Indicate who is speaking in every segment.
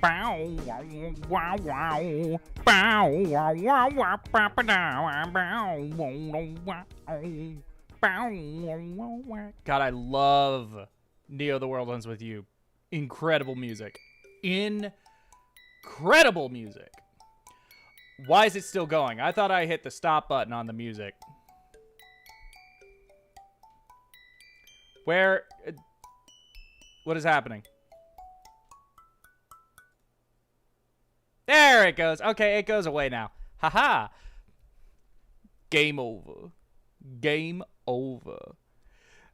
Speaker 1: Bow wow wow wow. Bow wow wow wow. Bow wow wow. God, I love Neo: The World Ends With You. Incredible music. Incredible music. Why is it still going? I thought I hit the stop button on the music. Where? What is happening? There it goes. Okay, it goes away now. Haha. Game over. Game over.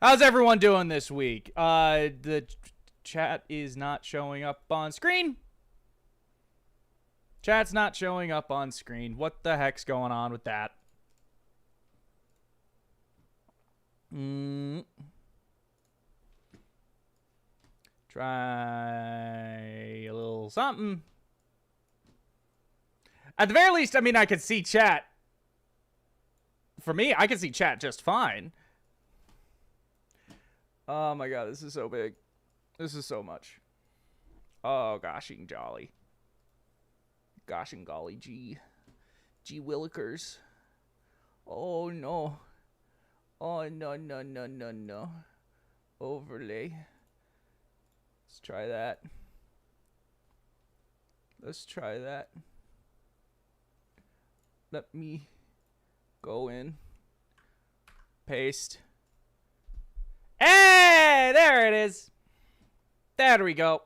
Speaker 1: How's everyone doing this week? The chat is not showing up on screen. Chat's not showing up on screen. What the heck's going on with that? Try a little something. At the very least, I mean, I can see chat. For me, I can see chat just fine. Oh my god, this is so big. This is so much. Oh, goshing jolly. Goshing golly gee. Gee willikers. Oh no. Oh no no no no no. Overlay. Let's try that. Let's try that. Let me go in. Paste. Hey, there it is. There we go.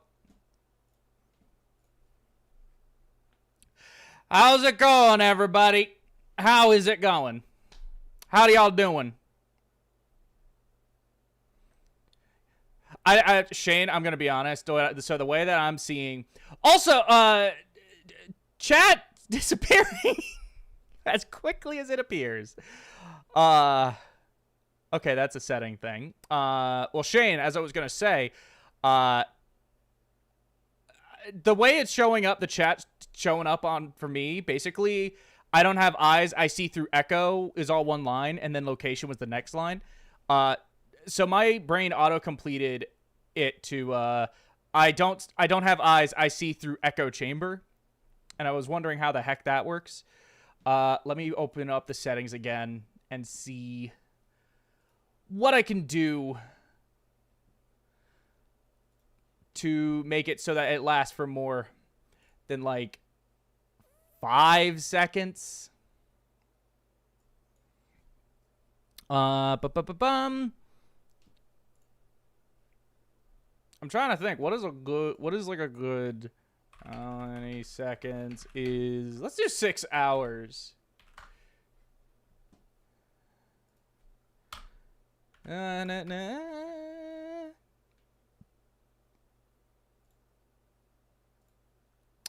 Speaker 1: How's it going, everybody? How is it going? How y'all doing? Shane, I'm gonna be honest. So the way that I'm seeing, also, chat disappearing as quickly as it appears. Okay, that's a setting thing. Well, Shane, as I was gonna say, the way it's showing up, the chat showing up on for me, basically, I don't have eyes. I see through echo is all one line, and then location was the next line. So my brain auto completed it to I don't have eyes. I see through echo chamber, and I was wondering how the heck that works. Let me open up the settings again and see what I can do to make it so that it lasts for more than like 5 seconds. I'm trying to think. What is like a good how many seconds is, let's do 6 hours.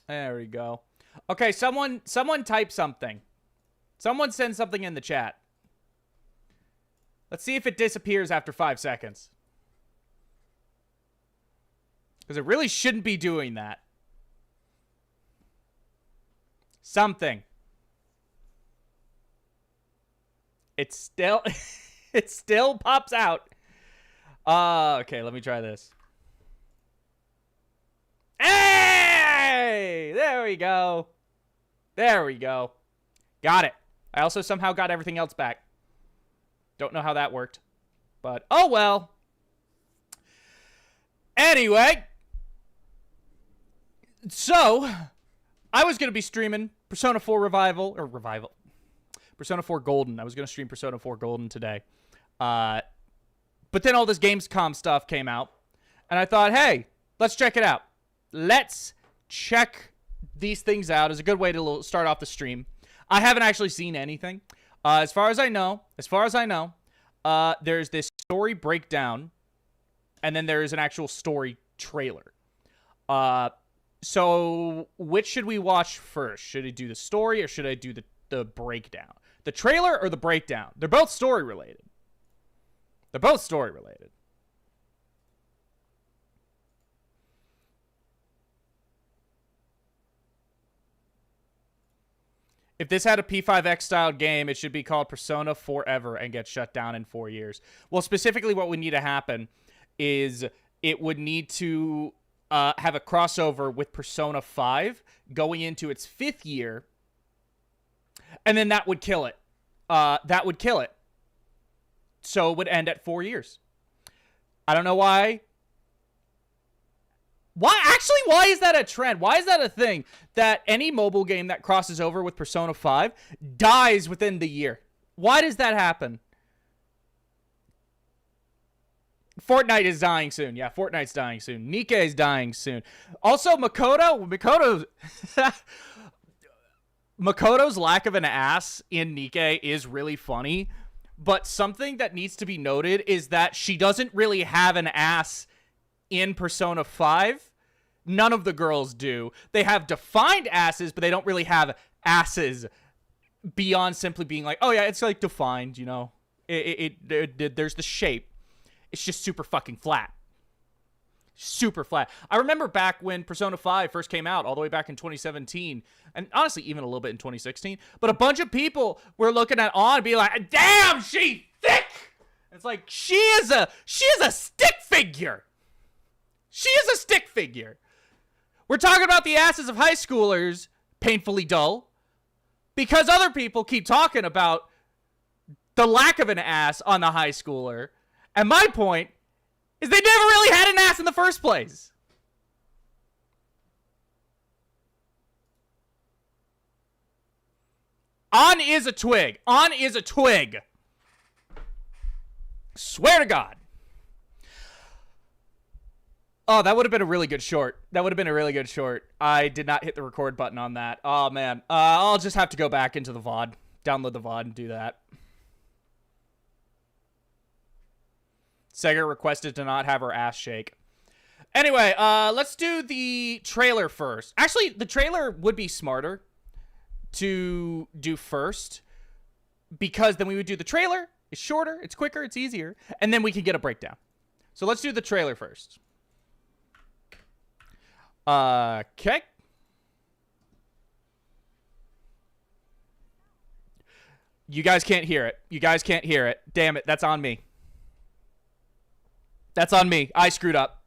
Speaker 1: There we go. Okay, someone type something. Someone send something in the chat. Let's see if it disappears after 5 seconds. Because it really shouldn't be doing that. Something. It's still it still pops out. Okay, let me try this. Hey! There we go. There we go. Got it. I also somehow got everything else back. Don't know how that worked. But, oh well. Anyway. So, I was going to be streaming Persona 4 Persona 4 Golden. I was going to stream Persona 4 Golden today. But then all this Gamescom stuff came out. And I thought, hey, let's check it out. Let's check these things out. It's a good way to start off the stream. I haven't actually seen anything. As far as I know, there's this story breakdown. And then there's an actual story trailer. So which should we watch first? Should I do the story or should I do the breakdown? The trailer or the breakdown? They're both story related. They're both story related. If this had a P5X style game, it should be called Persona Forever and get shut down in 4 years. Well, specifically what would need to happen is it would need to have a crossover with Persona 5 going into its 5th year, and then that would kill it. So it would end at 4 years. I don't know why. Why is that a trend? Why is that a thing that any mobile game that crosses over with Persona 5 dies within the year? Why does that happen? Fortnite is dying soon. Yeah, Fortnite's dying soon. Nikke is dying soon. Also, Makoto's lack of an ass in Nikke is really funny, but something that needs to be noted is that she doesn't really have an ass in Persona 5. None of the girls do. They have defined asses, but they don't really have asses beyond simply being like, oh yeah, it's like defined, you know. There's the shape. It's just super fucking flat. Super flat. I remember back when Persona 5 first came out, all the way back in 2017, and honestly, even a little bit in 2016, but a bunch of people were looking at On and being like, damn, she thick! It's like, she is a stick figure. She is a stick figure. We're talking about the asses of high schoolers, painfully dull, because other people keep talking about the lack of an ass on the high schooler. And my point is they never really had an ass in the first place. On is a twig. On is a twig. Swear to God. Oh, that would have been a really good short. That would have been a really good short. I did not hit the record button on that. Oh, man. I'll just have to go back into the VOD. Download the VOD and do that. Sega requested to not have her ass shake. Anyway, let's do the trailer first. Actually, the trailer would be smarter to do first, because then we would do the trailer. It's shorter, it's quicker, it's easier, and then we can get a breakdown. So let's do the trailer first. Okay. You guys can't hear it. You guys can't hear it. Damn it, that's on me. That's on me. I screwed up.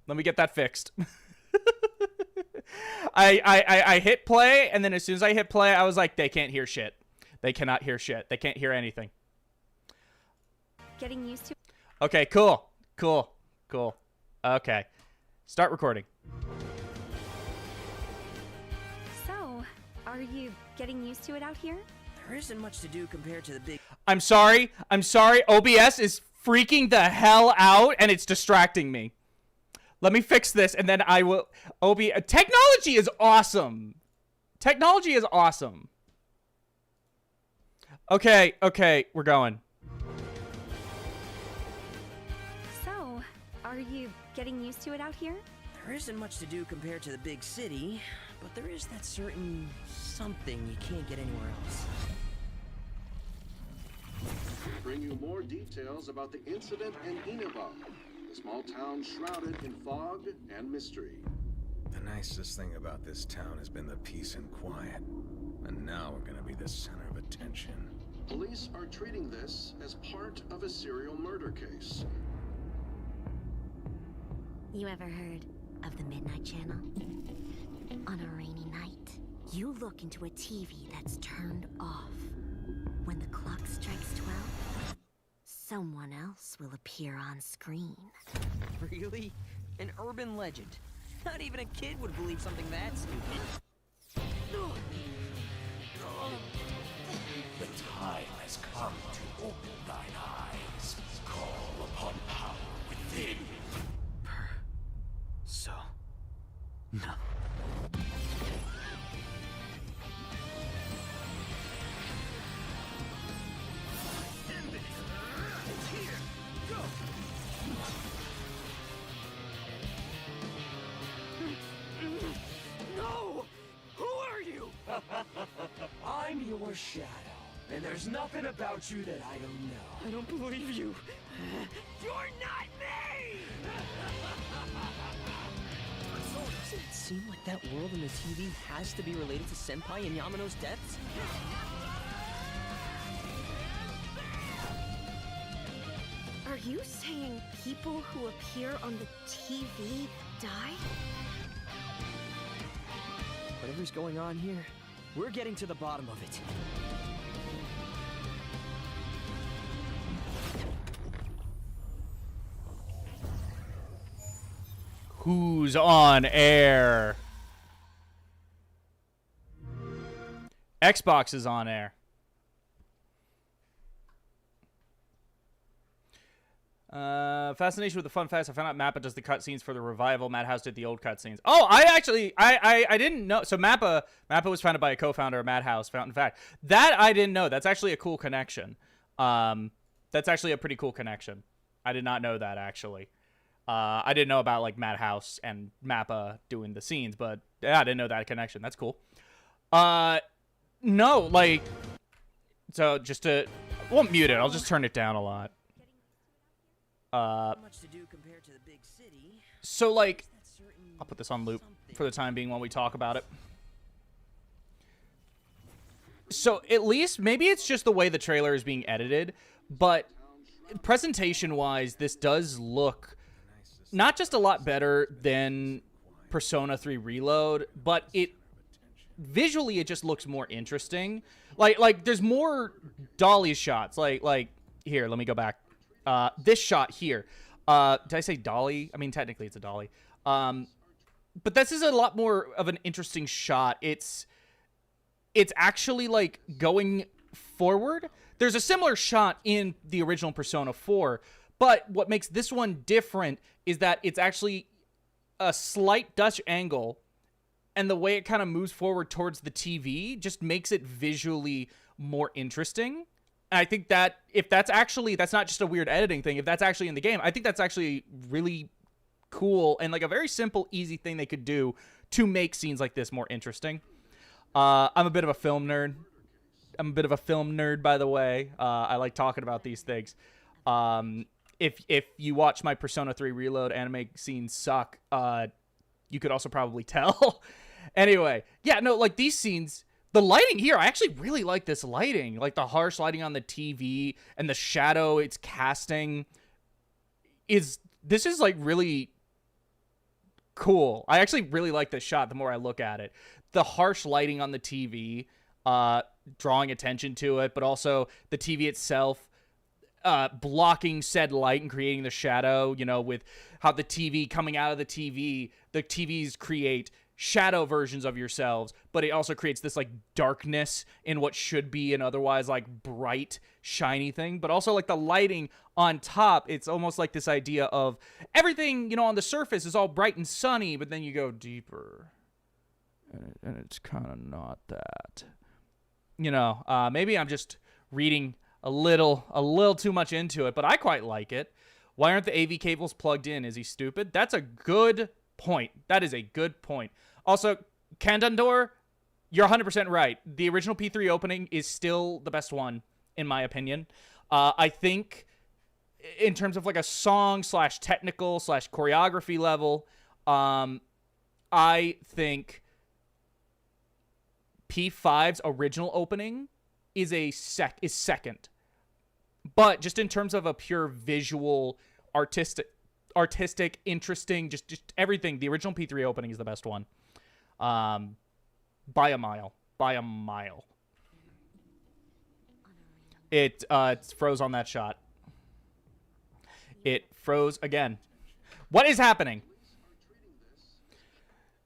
Speaker 1: Let me get that fixed. I hit play, and then as soon as I hit play, I was like, they can't hear shit. They cannot hear shit. They can't hear anything.
Speaker 2: Getting used to.
Speaker 1: Okay, cool. Cool. Cool. Okay. Start recording.
Speaker 2: So, are you getting used to it out here?
Speaker 3: There isn't much to do compared to the big...
Speaker 1: I'm sorry. OBS is freaking the hell out, and it's distracting me. Let me fix this, and then I will... Technology is awesome. Technology is awesome. Okay, we're going.
Speaker 2: So, are you getting used to it out here?
Speaker 3: There isn't much to do compared to the big city, but there is that certain something you can't get anywhere else.
Speaker 4: Bring you more details about the incident in Inaba, a small town shrouded in fog and mystery.
Speaker 5: The nicest thing about this town has been the peace and quiet. And now we're gonna be the center of attention.
Speaker 4: Police are treating this as part of a serial murder case.
Speaker 6: You ever heard of the Midnight Channel? On a rainy night, you look into a TV that's turned off. When the clock strikes 12, someone else will appear on screen.
Speaker 3: Really? An urban legend. Not even a kid would believe something that stupid.
Speaker 7: The time has come to open thine eyes. Call upon power within.
Speaker 3: No.
Speaker 7: No! Who are you? I'm your shadow, and there's nothing about you that I don't know.
Speaker 3: I don't believe you.
Speaker 7: You're not me!
Speaker 3: Doesn't it seem like that world in the TV has to be related to Senpai and Yamano's deaths?
Speaker 6: Are
Speaker 2: you saying people who appear on the TV die?
Speaker 3: Whatever's going on here, we're getting to the bottom of it.
Speaker 1: Who's on air? Xbox is on air. Fascination with the fun facts. I found out Mappa does the cutscenes for the revival. Madhouse did the old cutscenes. Oh, I didn't know. So Mappa was founded by a co-founder of Madhouse. Fountain fact that I didn't know. That's actually a cool connection. That's actually a pretty cool connection. I did not know that actually. I didn't know about like Madhouse and Mappa doing the scenes, but yeah, I didn't know that connection. That's cool. No, like, so just to, I won't mute it. I'll just turn it down a lot.
Speaker 3: Much to do compared to the big city.
Speaker 1: So like, I'll put this on loop for the time being while we talk about it. So at least, maybe it's just the way the trailer is being edited, but presentation-wise, this does look not just a lot better than Persona 3 Reload, but visually it just looks more interesting. Like there's more dolly shots. Like here, let me go back. This shot here. Did I say dolly? I mean, technically it's a dolly. But this is a lot more of an interesting shot. It's actually like going forward. There's a similar shot in the original Persona 4, but what makes this one different is that it's actually a slight Dutch angle, and the way it kind of moves forward towards the TV just makes it visually more interesting. And I think that if that's not just a weird editing thing, if that's actually in the game, I think that's actually really cool and like a very simple, easy thing they could do to make scenes like this more interesting. I'm a bit of a film nerd. By the way. I like talking about these things. If you watch my Persona 3 Reload anime scenes suck, you could also probably tell. Anyway, yeah, no, like these scenes, the lighting here, I actually really like this lighting. Like the harsh lighting on the TV and the shadow it's casting this is like really cool. I actually really like this shot the more I look at it. The harsh lighting on the TV, drawing attention to it, but also the TV itself blocking said light and creating the shadow, you know, with how the TV coming out of the TVs create shadow versions of yourselves, but it also creates this like darkness in what should be an otherwise like bright, shiny thing. But also like the lighting on top, it's almost like this idea of everything, you know, on the surface is all bright and sunny, but then you go deeper and it's kind of not that. You know, maybe I'm just reading a little too much into it, but I quite like it. Why aren't the AV cables plugged in? Is he stupid? That's a good point. That is a good point. Also, Candandor, you're 100% right. The original P3 opening is still the best one, in my opinion. I think in terms of like a song / technical / choreography level, I think P5's original opening is second. But just in terms of a pure visual, artistic, interesting, just everything, the original P3 opening is the best one. By a mile. It froze on that shot. It froze again. What is happening?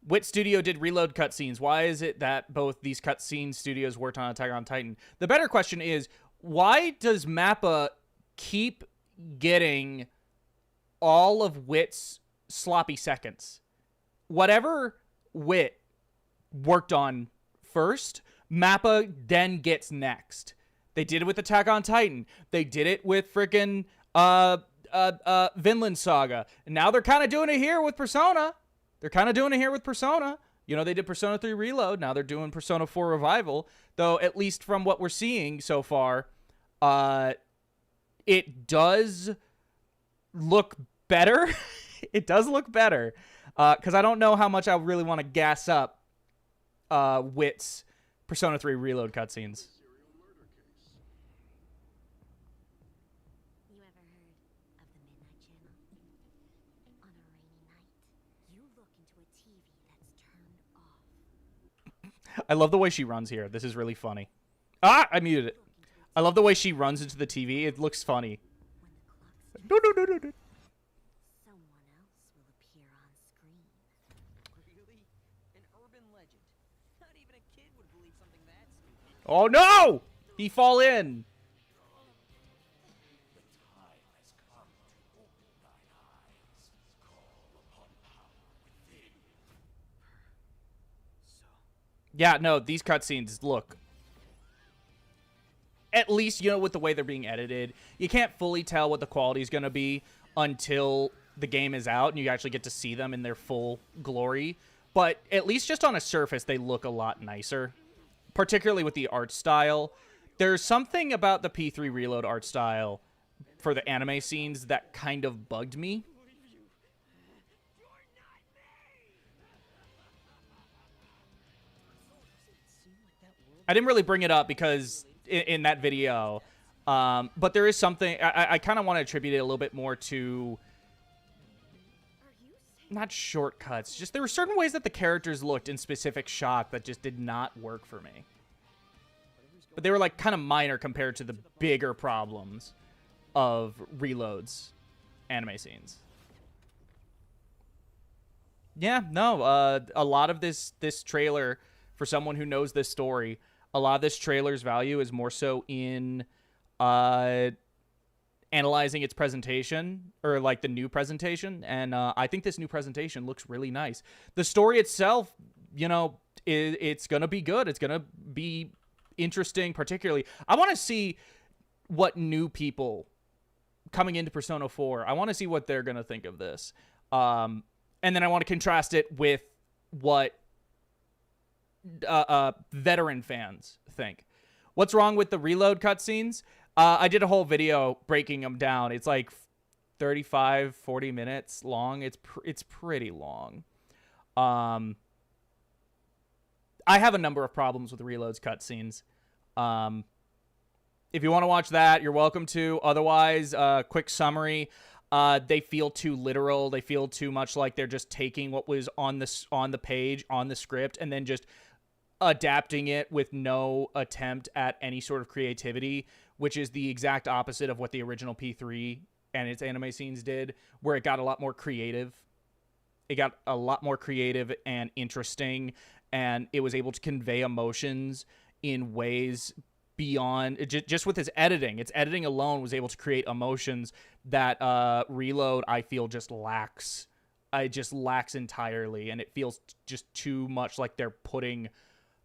Speaker 1: Which studio did Reload cutscenes? Why is it that both these cutscene studios worked on Attack on Titan? The better question is, why does Mappa keep getting all of Wit's sloppy seconds? Whatever Wit worked on first, Mappa then gets next. They did it with Attack on Titan. They did it with freaking Vinland Saga. And now they're kind of doing it here with Persona. You know, they did Persona 3 Reload. Now they're doing Persona 4 Revival. Though, at least from what we're seeing so far, it does look better. It does look better. Because I don't know how much I really want to gas up Wit's Persona 3 Reload cutscenes.
Speaker 6: You ever heard of the into a TV that's turned off.
Speaker 1: I love the way she runs here. This is really funny. Ah, I muted it. I love the way she runs into the TV. It looks funny.
Speaker 6: When the clock strikes, someone else will appear on screen.
Speaker 3: Really? An urban legend. Not even a kid would believe something that stupid.
Speaker 1: Oh no! He fall in. Yeah, no, these cutscenes look, at least, you know, with the way they're being edited, you can't fully tell what the quality is going to be until the game is out and you actually get to see them in their full glory. But at least just on a surface, they look a lot nicer, particularly with the art style. There's something about the P3 Reload art style for the anime scenes that kind of bugged me. I didn't really bring it up because in that video, but there is something, I kind of want to attribute it a little bit more to, not shortcuts, just there were certain ways that the characters looked in specific shots that just did not work for me. But they were like kind of minor compared to the bigger problems of Reload's anime scenes. Yeah, no, a lot of this trailer, for someone who knows this story, a lot of this trailer's value is more so in analyzing its presentation, or like the new presentation, and I think this new presentation looks really nice. The story itself, you know, it's gonna be good. It's gonna be interesting. Particularly, I want to see what new people coming into Persona 4, I want to see what they're gonna think of this, and then I want to contrast it with what veteran fans think. What's wrong with the Reload cutscenes? I did a whole video breaking them down. It's like 35-40 minutes long. It's pretty long. I have a number of problems with Reload's cutscenes. If you want to watch that, you're welcome to. Otherwise, quick summary. They feel too literal. They feel too much like they're just taking what was on the page, on the script, and then just adapting it with no attempt at any sort of creativity, which is the exact opposite of what the original P3 and its anime scenes did, where it got a lot more creative. It got a lot more creative and interesting, and it was able to convey emotions in ways beyond just with its editing. Its editing alone was able to create emotions that Reload, I feel, just lacks. It just lacks entirely, and it feels just too much like they're putting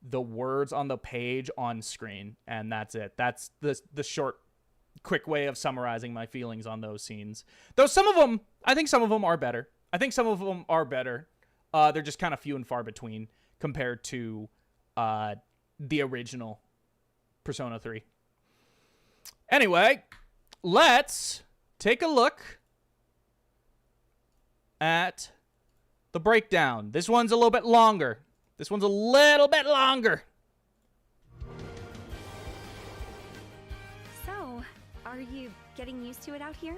Speaker 1: the words on the page on screen, and that's it. That's the short, quick way of summarizing my feelings on those scenes. Though some of them, I think some of them are better. They're just kind of few and far between compared to the original Persona 3. Anyway, let's take a look at the breakdown. This one's a little bit longer.
Speaker 2: So, are you getting used to it out here?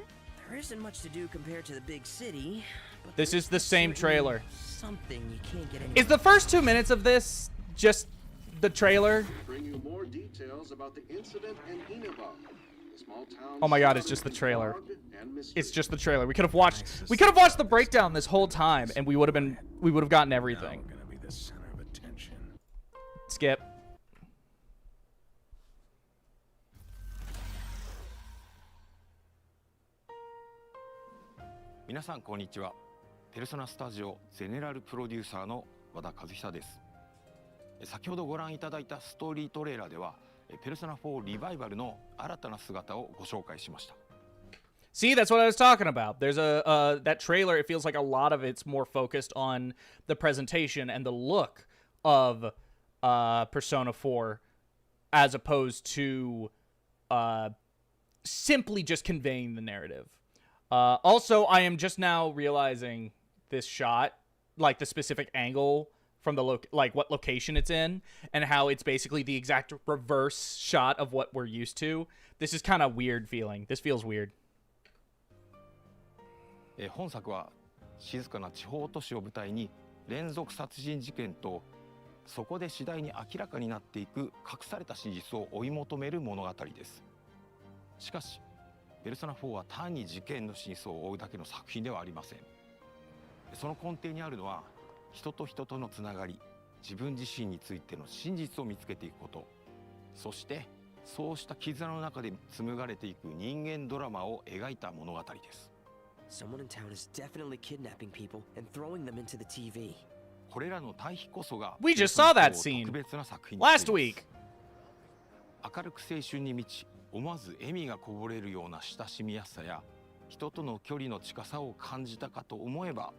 Speaker 3: There isn't much to do compared to the big city, but
Speaker 1: This is the same trailer.
Speaker 3: Something you can't get
Speaker 1: Is the first 2 minutes of this just the trailer?
Speaker 4: Bring you more details about the incident in Inaba, the small town.
Speaker 1: Oh my god, it's just the trailer.
Speaker 4: fog and mystery.
Speaker 1: It's just the trailer. We could have watched the breakdown this whole time, and we would have gotten everything.
Speaker 5: Now we're gonna be the center of attention.
Speaker 1: Skip.
Speaker 8: 皆さんこんにちは。ペルソナスタジオゼネラルプロデューサーの和田和久です。先ほどご覧いただいたストーリートレーラーでは、ペルソナ4リバイバルの新たな姿をご紹介しました。
Speaker 1: See, that's what I was talking about. There's that trailer, it feels like a lot of it's more focused on the presentation and the look of Persona 4 as opposed to simply just conveying the narrative. Also, I am just now realizing this shot, like the specific angle from the what location it's in, and how it's basically the exact reverse shot of what we're used to. This is kind of weird feeling. This feels weird.
Speaker 8: 本作は静かな地方都市を舞台に連続殺人事件とそこで次第に明らかになっていく隠された真実を追い求める物語です。しかしペルソナ4は単に事件の真相を追うだけの作品ではありません。その根底にあるのは人と人とのつながり、自分自身についての真実を見つけていくこと、そしてそうした絆の中で紡がれていく人間ドラマを描いた物語です。
Speaker 3: Someone in town is definitely kidnapping people and throwing them into the TV.
Speaker 8: これらの対比こそが
Speaker 1: We just saw that scene
Speaker 8: 特別な作品にしています。
Speaker 1: last week.
Speaker 8: 明るく青春に満ち、思わず笑みがこぼれるような親しみやすさや人との距離の近さを感じたかと思えば、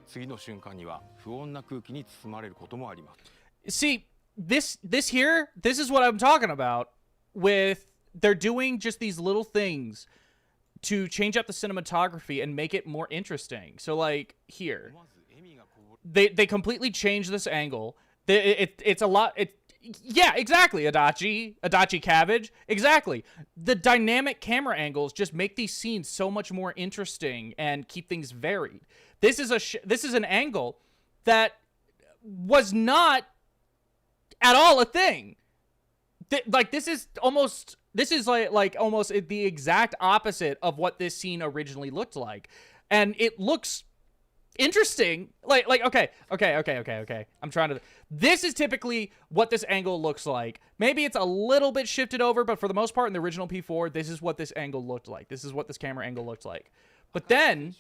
Speaker 8: 次の瞬間には不穏な空気に包まれることもあります。
Speaker 1: See, this is what I'm talking about with they're doing just these little things to change up the cinematography and make it more interesting. So like here, they completely change this angle. It's a lot. Yeah, exactly. Adachi Cabbage. Exactly. The dynamic camera angles just make these scenes so much more interesting and keep things varied. This is an angle that was not at all a thing. This is almost the exact opposite of what this scene originally looked like, and it looks interesting. Okay. I'm trying to. This is typically what this angle looks like. Maybe it's a little bit shifted over, but for the most part, in the original P4, this is what this angle looked like. This is what this camera angle looked like. But then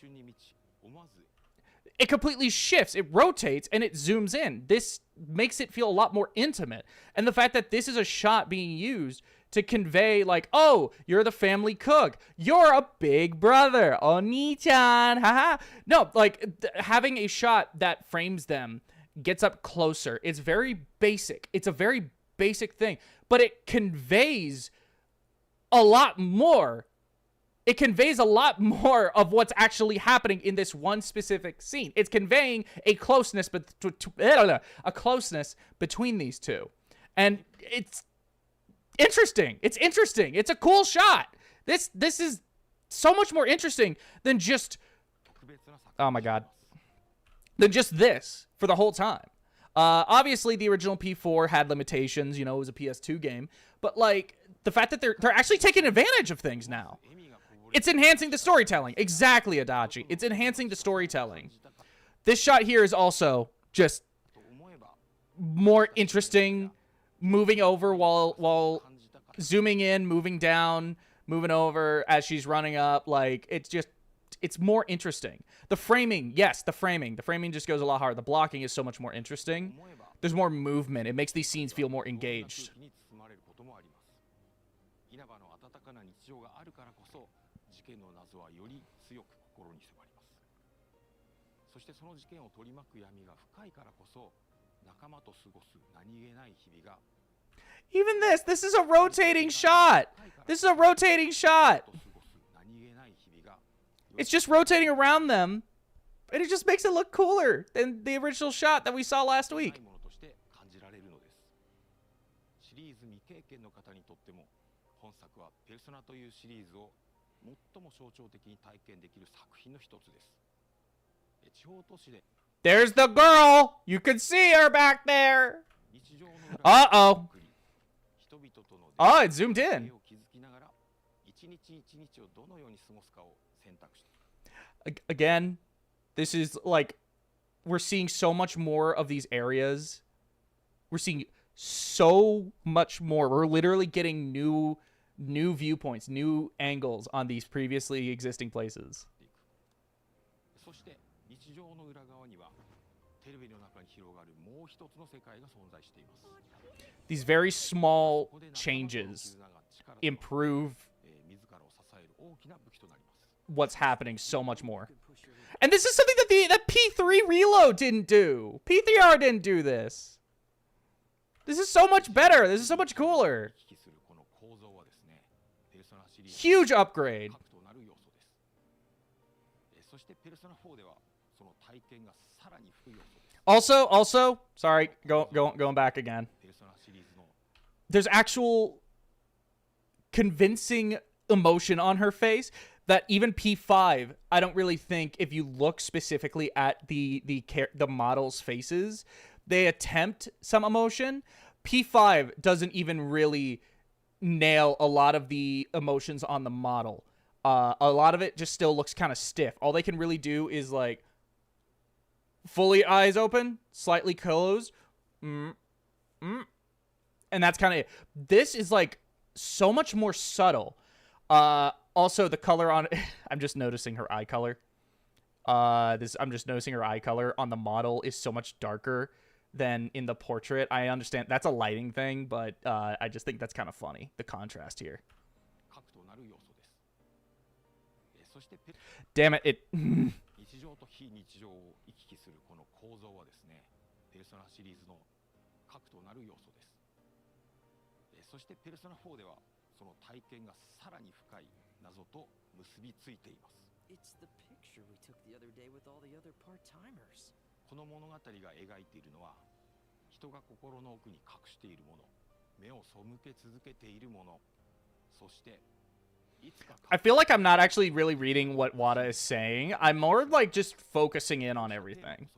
Speaker 1: it completely shifts. It rotates and it zooms in. This makes it feel a lot more intimate. And the fact that this is a shot being used to convey, like, oh, you're the family cook. You're a big brother. Oni-chan. Haha. No, like, having a shot that frames them, gets up closer. It's very basic. It's a very basic thing. But it conveys a lot more. It conveys a lot more of what's actually happening in this one specific scene. It's conveying a closeness, a closeness between these two. And it's interesting. It's interesting. It's a cool shot. This is so much more interesting than just, oh my god, than just this for the whole time. Obviously, the original P4 had limitations. You know, it was a PS2 game. But, like, the fact that they're actually taking advantage of things now. It's enhancing the storytelling. Exactly, Adachi. It's enhancing the storytelling. This shot here is also just more interesting. Moving over while zooming in, moving down, moving over as she's running up. Like, it's more interesting. The framing, yes, the framing just goes a lot harder. The blocking is so much more interesting. There's more movement. It makes these scenes feel more engaged. Even this is a rotating shot. This is a rotating shot. It's just rotating around them, and it just makes it look cooler than the original shot that we saw last week. There's the girl! You can see her back there! Uh-oh. Oh, it zoomed in. Again, this is like, we're seeing so much more of these areas. We're seeing so much more. We're literally getting new viewpoints, new angles on these previously existing places. These very small changes improve what's happening so much more. And this is something that P3 Reload didn't do. P4R didn't do this. This is so much better. This is so much cooler. Huge upgrade. Also, sorry, going back again. There's actual convincing emotion on her face. that even P5, I don't really think if you look specifically at the models' faces, they attempt some emotion. P5 doesn't even really nail a lot of the emotions on the model. A lot of it just still looks kind of stiff. All they can really do is like fully eyes open, slightly closed, and that's kind of it. This is like so much more subtle. Also, the color on I'm just noticing her eye color. I'm just noticing her eye color on the model is so much darker than in the portrait. I understand that's a lighting thing, but I just think that's kind of funny, the contrast here. Damn it, it
Speaker 8: 日常と非日常を行き来するこの構造はですね、ペルソナシリーズの核となる要素です。そしてペルソナ4ではその体験がさらに深い謎と結びついています。
Speaker 3: It's the picture we took the other day with all the other part-timers.
Speaker 8: この物語が描いているのは、人が心の奥に隠しているもの、目を背け続けているもの、そして
Speaker 1: I feel like I'm not actually really reading what Wada is saying. I'm more like just focusing in on everything.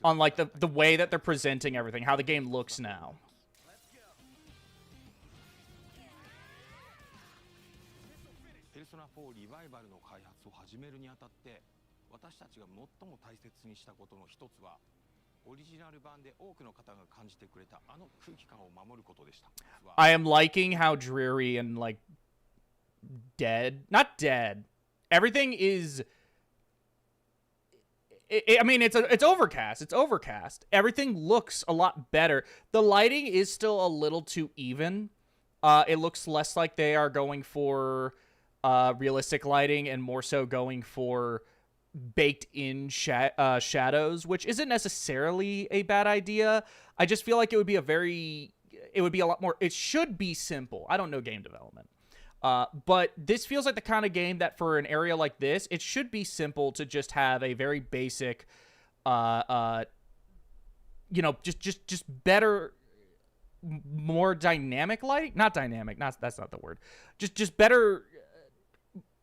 Speaker 1: On like the way that they're presenting everything, how the game looks now.
Speaker 8: ペルソナ4リバイバルの開発を始めるにあたって、私たちが最も大切にしたことの一つは、オリジナル版で多くの方が感じてくれたあの空気感を守ることでした。
Speaker 1: I am liking how dreary and like not dead. Everything is. I mean, it's overcast. It's overcast. Everything looks a lot better. The lighting is still a little too even. It looks less like they are going for realistic lighting and more so going for baked-in shadows, which isn't necessarily a bad idea. I just feel like it would be a lot more. It should be simple. I don't know game development. But this feels like the kind of game that for an area like this, it should be simple to just have a very basic, just better, more dynamic lighting. Not dynamic. That's not the word. Just better,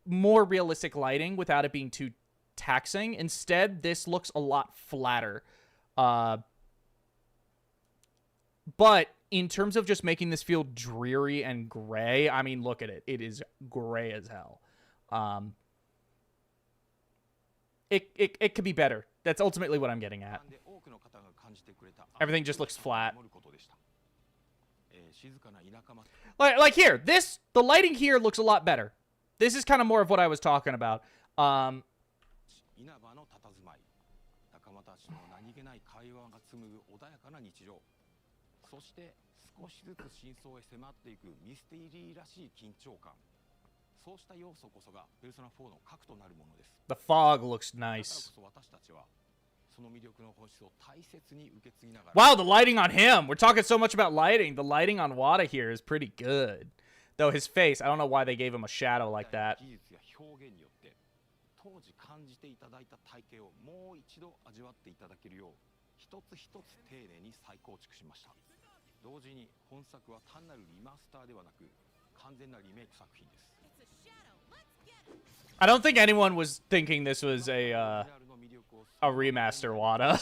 Speaker 1: more realistic lighting without it being too taxing. Instead, this looks a lot flatter. But in terms of just making this feel dreary and gray, I mean, look at it. It is gray as hell. It could be better. That's ultimately what I'm getting at. Everything just looks flat. Like here, the lighting here looks a lot better. This is kind of more of what I was talking about. The fog looks nice. Wow, the lighting on him. We're talking so much about lighting. The lighting on Wada here is pretty good. Though his face, I don't know why they gave him a shadow like that.
Speaker 8: 当時感じていただいた体験をもう一度味わっていただけるよう一つ一つ丁寧に再構築しました。同時に本作は単なるリマスターではなく完全なリメイク作品です。
Speaker 1: I don't think anyone was thinking this was a remaster, Wada.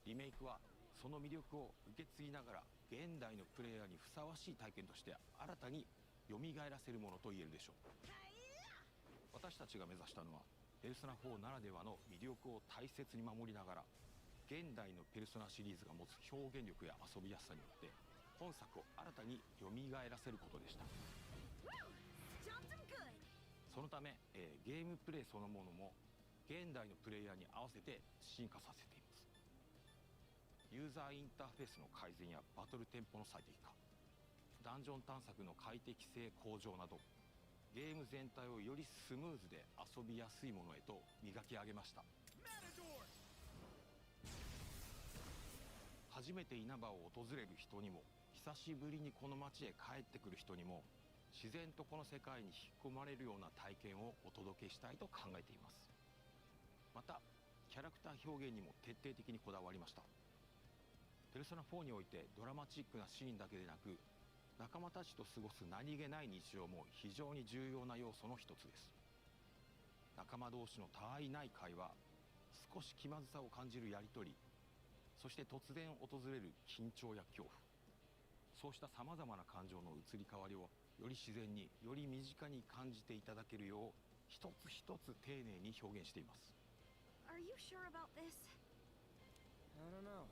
Speaker 8: リメイクはその魅力を受け継ぎながら現代のプレイヤーにふさわしい体験として新たに蘇らせるものと言えるでしょう。私たちが目指したのはペルソナ4ならではの魅力を大切に守りながら現代のペルソナシリーズが持つ表現力や遊びやすさによって本作を新たに蘇らせることでした。そのため、ゲームプレイそのものも現代のプレイヤーに合わせて進化させています。ユーザーインターフェースの改善やバトルテンポの最適化、ダンジョン探索の快適性向上などゲーム全体をよりスムーズで遊びやすいものへと磨き上げました。初めて稲葉を訪れる人にも久しぶりにこの街へ帰ってくる人にも自然とこの世界に引き込まれるような体験をお届けしたいと考えています。またキャラクター表現にも徹底的にこだわりました。ペルソナ4においてドラマチックなシーンだけでなく仲間たちと過ごす何気ない日常も非常に重要な要素の一つです。仲間同士の他愛ない会話、少し気まずさを感じるやりとり、そして突然訪れる緊張や恐怖、そうしたさまざまな感情の移り変わりをより自然により身近に感じていただけるよう一つ一つ丁寧に表現しています。
Speaker 2: Are you sure about this?
Speaker 3: I don't know.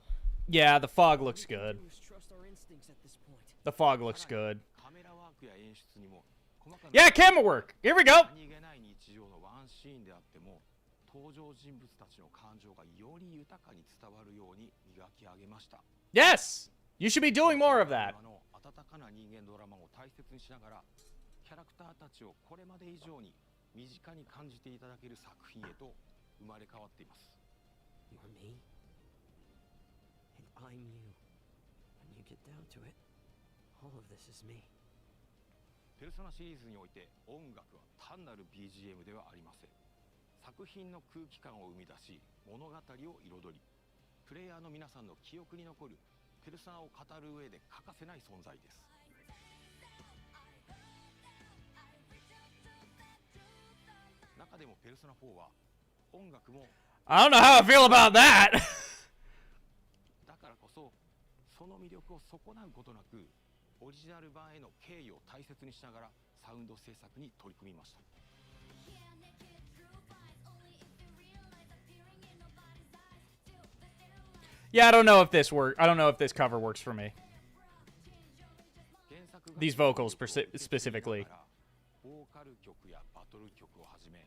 Speaker 1: Yeah, the fog looks good.
Speaker 3: We must trust our instincts at this point.
Speaker 1: The fog looks good.
Speaker 8: カメラワークや演出にも細かな
Speaker 1: Yeah, camera work. Here we go.
Speaker 8: 何気ない日常のワンシーンであっても登場人物たちの感情がより豊かに伝わるように磨き上げました。
Speaker 1: Yes. You should be doing more of that.
Speaker 8: 今の温かな人間ドラマを大切にしながらキャラクターたちをこれまで以上に身近に感じていただける作品へと生まれ変わっています。
Speaker 3: You're me, and I'm you. When you get down to it, all of this is me.
Speaker 8: ペルソナシリーズにおいて音楽は単なる BGM ではありません。作品の空気感を生み出し物語を彩りプレイヤーの皆さんの記憶に残るペルソナを語る上で欠かせない存在です。中でもペルソナ4は音楽も
Speaker 1: I don't know how I feel about that.
Speaker 8: だからこそその魅力を損なうことなくオリジナル版への敬意を大切にしながらサウンド制作に取り組みました。
Speaker 1: Yeah, I don't know if this work. I don't know if this cover works for me. These vocals specifically.
Speaker 8: ボーカル曲やバトル曲をはじめ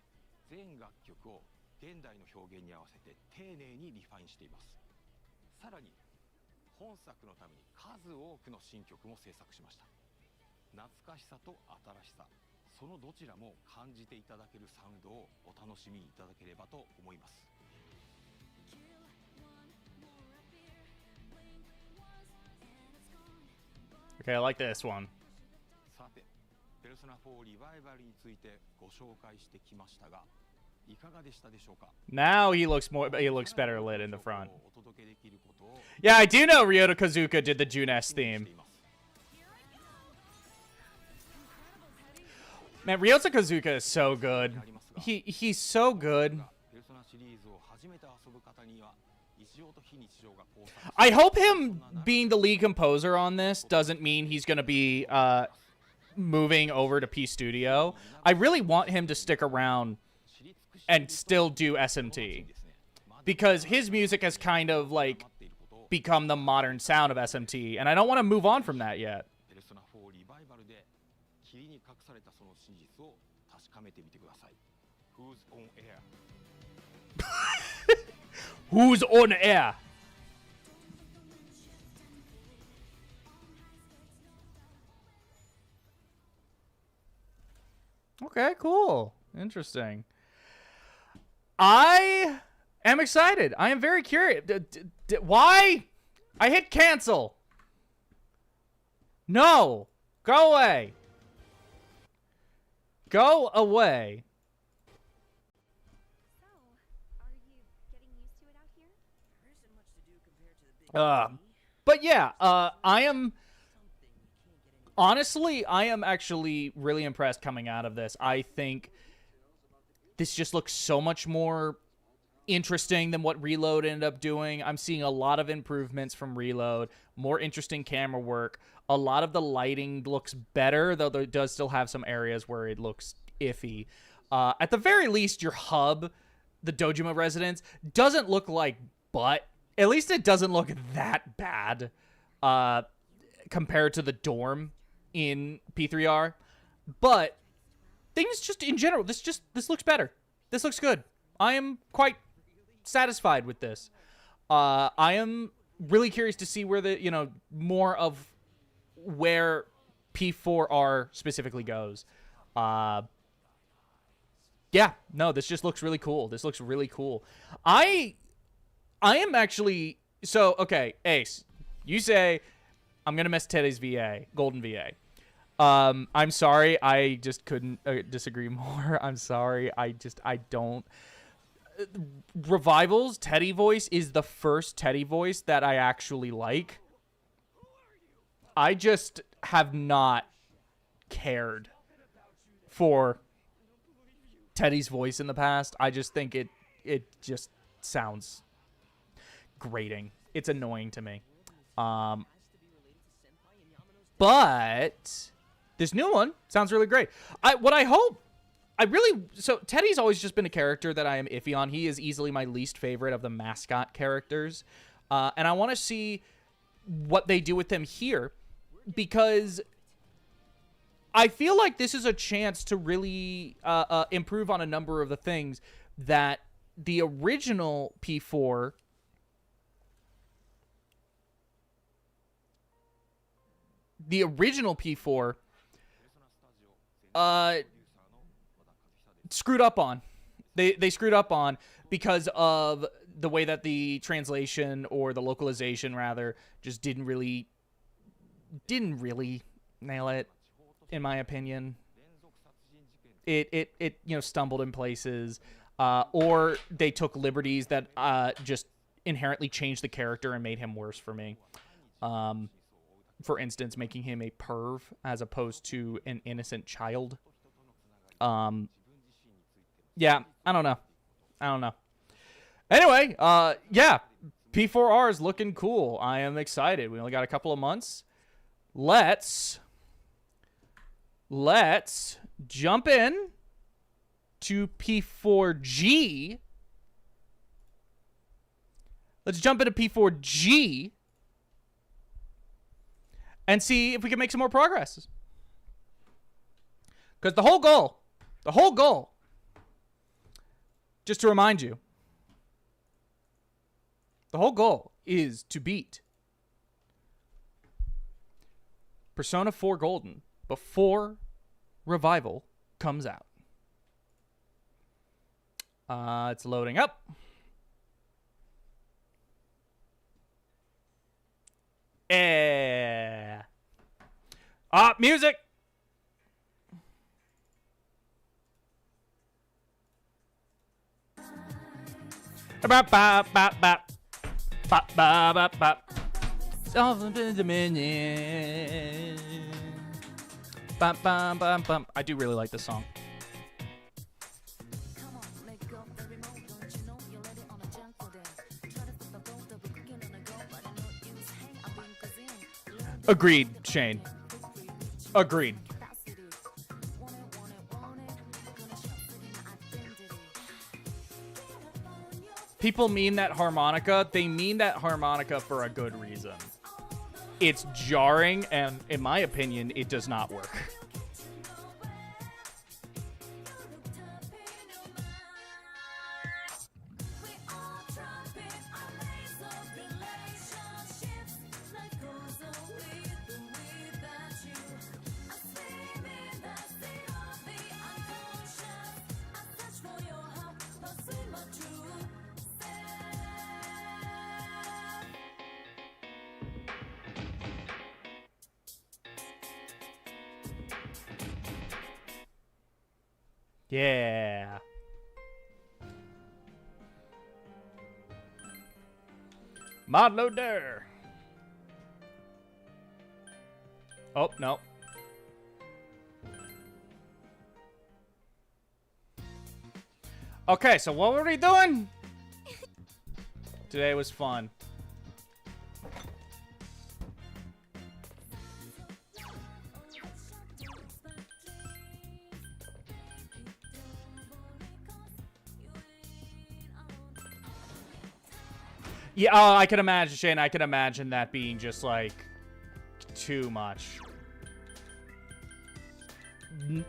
Speaker 8: 全楽曲を現代の表現に合わせて丁寧にリファインしています。さらに本作のために数多くの新曲も制作しました。懐かしさと新しさ、そのどちらも感じていただけるサウンドをお楽しみいただければと思います。
Speaker 1: Okay, I like this one.
Speaker 8: さて、ペルソナ4リバイバルについてご紹介してきましたが、いかがでしたでしょうか?
Speaker 1: Now he looks better lit in the front. Yeah, I do know Ryota Kazuka did the Junes theme. Man, Ryota Kazuka is so good. He's so good. I hope him being the lead composer on this doesn't mean he's going to be moving over to P Studio. I really want him to stick around and still do SMT. Because his music has kind of, like, become the modern sound of SMT. And I don't want to move on from that yet. Who's on air? Okay, cool. Interesting. I am excited. I am very curious. Why? I hit cancel. No. Go away. Go away.
Speaker 2: So, are you getting used to it out here?
Speaker 3: There isn't much to do compared to the big city.
Speaker 1: But yeah, I am... Honestly, I am actually really impressed coming out of this. I think this just looks so much more interesting than what Reload ended up doing. I'm seeing a lot of improvements from Reload, more interesting camera work. A lot of the lighting looks better, though it does still have some areas where it looks iffy. At the very least, your hub, the Dojima residence, doesn't look like butt. At least it doesn't look that bad compared to the dorm in P4R. But things just in general, this looks better. This looks good. I am quite satisfied with this. I am really curious to see where the, more of where P4R specifically goes. Yeah, no, this just looks really cool. This looks really cool. I am actually, so, okay, Ace, you say, I'm going to miss Teddy's VA, Golden VA. I'm sorry, I just couldn't disagree more. I'm sorry, I don't. Revival's Teddy voice is the first Teddy voice that I actually like. I have not cared for Teddy's voice in the past. I just think it just sounds grating. It's annoying to me. But this new one sounds really great. So Teddy's always just been a character that I am iffy on. He is easily my least favorite of the mascot characters. And I want to see what they do with him here, because I feel like this is a chance to really improve on a number of the things that the original P4 screwed up on. They screwed up on because of the way that the translation, or the localization rather, just didn't really nail it, in my opinion. It stumbled in places, or they took liberties that just inherently changed the character and made him worse for me. For instance, making him a perv as opposed to an innocent child. Yeah, I don't know. Anyway, yeah, P4R is looking cool. I am excited. We only got a couple of months. Let's jump in to P4G. Let's jump into P4G and see if we can make some more progress. Because the whole goal, just to remind you, the whole goal is to beat Persona 4 Golden before Revival comes out. It's loading up. Music. Bop, bop, bop, bop. Bop, bop, bop, bop. Solve the dominion. Bum, bum, bum, bum. I do really like this song. Agreed, Shane. Agreed. People mean that harmonica. They mean that harmonica for a good reason. It's jarring, and in my opinion, it does not work. Yeah. Mod loader. Oh, no. Okay, so what were we doing? Today was fun. Yeah, I can imagine, Shane. I can imagine that being just, like, too much.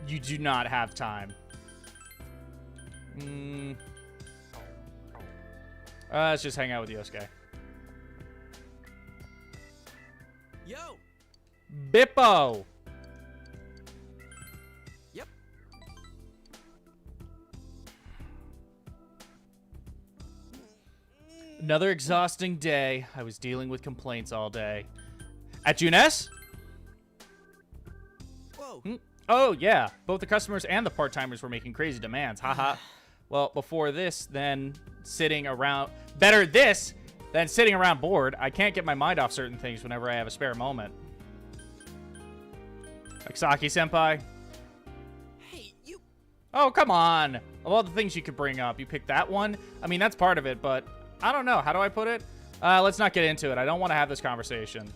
Speaker 1: You do not have time. Let's just hang out with Yosuke.
Speaker 3: Yo!
Speaker 1: Bippo!
Speaker 3: Yep.
Speaker 1: Another exhausting day. I was dealing with complaints all day. At Junes?
Speaker 3: Whoa.
Speaker 1: Oh, yeah. Both the customers and the part-timers were making crazy demands. Haha. Well, before this, then sitting around... Better this than sitting around bored. I can't get my mind off certain things whenever I have a spare moment. Like Saki-senpai.
Speaker 3: Hey, you.
Speaker 1: Oh, come on. Of all the things you could bring up, you picked that one? I mean, that's part of it, but I don't know. How do I put it? Let's not get into it. I don't want to have this conversation.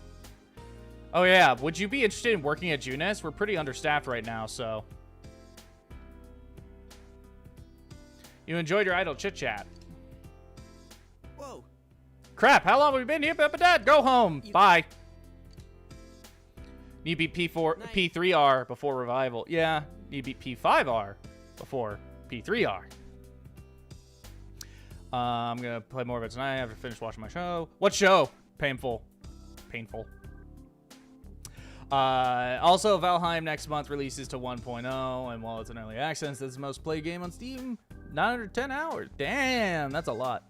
Speaker 1: Oh, yeah. Would you be interested in working at Junes? We're pretty understaffed right now, so. You enjoyed your idle chit-chat.
Speaker 3: Whoa.
Speaker 1: Crap, how long have we been here, Dad? Go home. Bye. Need to beat P3R before revival. Yeah, need to beat P5R before P3R. I'm going to play more of it tonight after I finish watching my show. What show? Painful. Painful. Also, Valheim next month releases to 1.0, and while it's an early access, it's the most played game on Steam. 9 under 10 hours. Damn, that's a lot.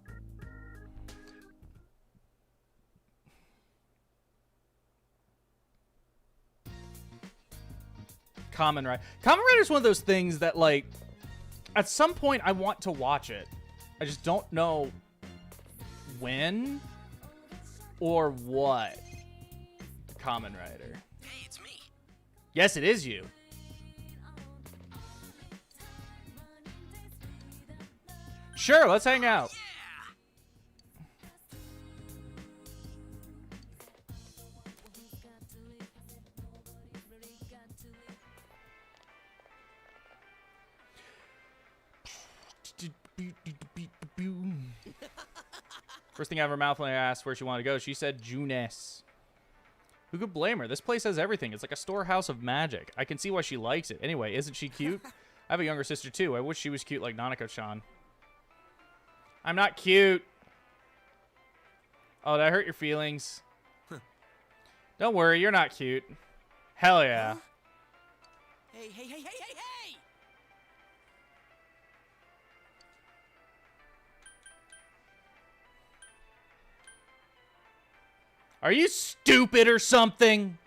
Speaker 1: Kamen Rider. Kamen Rider is one of those things that, like, at some point I want to watch it. I just don't know when or what. Kamen Rider.
Speaker 3: Hey, it's me.
Speaker 1: Yes, it is you. Sure, let's hang out. First thing out of her mouth when I asked where she wanted to go, she said Junes. Who could blame her? This place has everything. It's like a storehouse of magic. I can see why she likes it. Anyway, isn't she cute? I have a younger sister too. I wish she was cute like Nanako-chan. I'm not cute. Oh, did I hurt your feelings? Don't worry, you're not cute. Hell yeah.
Speaker 3: Huh? Hey, hey, hey, hey, hey, hey!
Speaker 1: Are you stupid or something?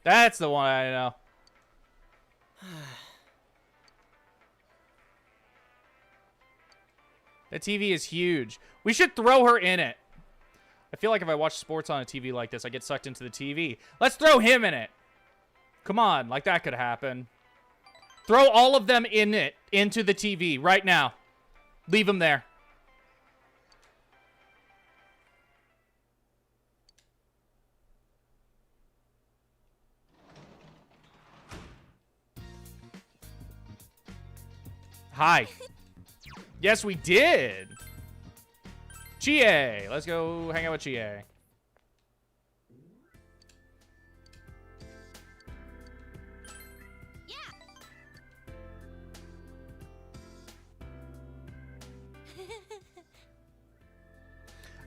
Speaker 1: That's the one I know. The TV is huge. We should throw her in it. I feel like if I watch sports on a TV like this, I get sucked into the TV. Let's throw him in it. Come on, like that could happen. Throw all of them in it, into the TV right now. Leave him there. Hi. Yes, we did. Chie. Let's go hang out with Chie.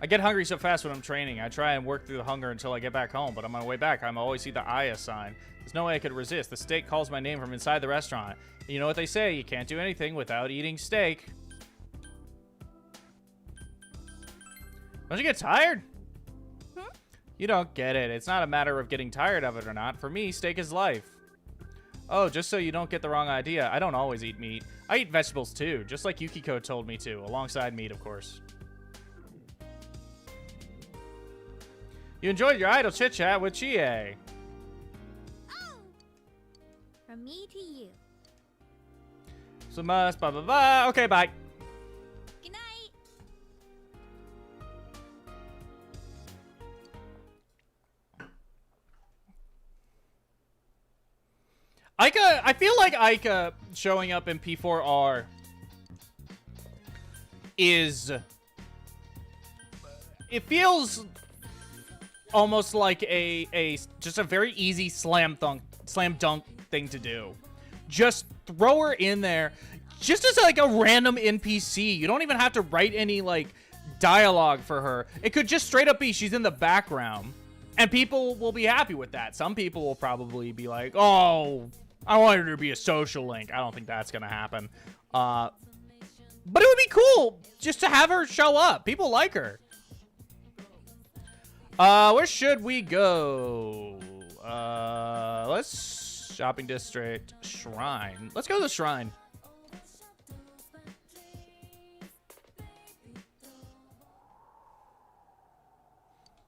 Speaker 1: I get hungry so fast when I'm training. I try and work through the hunger until I get back home, but on my way back, I'm always see the Aya sign. There's no way I could resist. The steak calls my name from inside the restaurant. And you know what they say, you can't do anything without eating steak. Don't you get tired? You don't get it. It's not a matter of getting tired of it or not. For me, steak is life. Oh, just so you don't get the wrong idea, I don't always eat meat. I eat vegetables too, just like Yukiko told me to, alongside meat, of course. You enjoyed your idle chit-chat with Chie.
Speaker 2: Oh! From me to you.
Speaker 1: So must, blah, blah, blah. Okay, bye.
Speaker 2: Good night.
Speaker 1: Aika, I feel like Aika showing up in P4R is... It feels almost like just a very easy slam dunk thing to do. Just throw her in there just as like a random NPC. You don't even have to write any like dialogue for her. It could just straight up be she's in the background and people will be happy with that. Some people will probably be like, oh, I want her to be a social link. I don't think that's gonna happen. But it would be cool just to have her show up. People like her. Where should we go? Let's shopping district, shrine. Let's go to the shrine.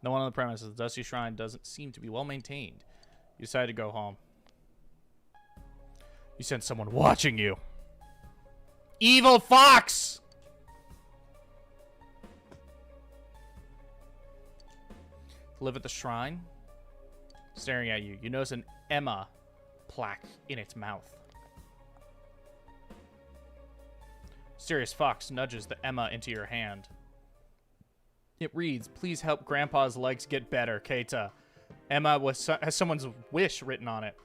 Speaker 1: No one on the premises. The Dusty Shrine doesn't seem to be well maintained. You decide to go home. You sense someone watching you. Evil fox! Live at the shrine. Staring at you. You notice an Emma plaque in its mouth. Mysterious fox nudges the Emma into your hand. It reads, "Please help Grandpa's legs get better, Keita." Emma has someone's wish written on it.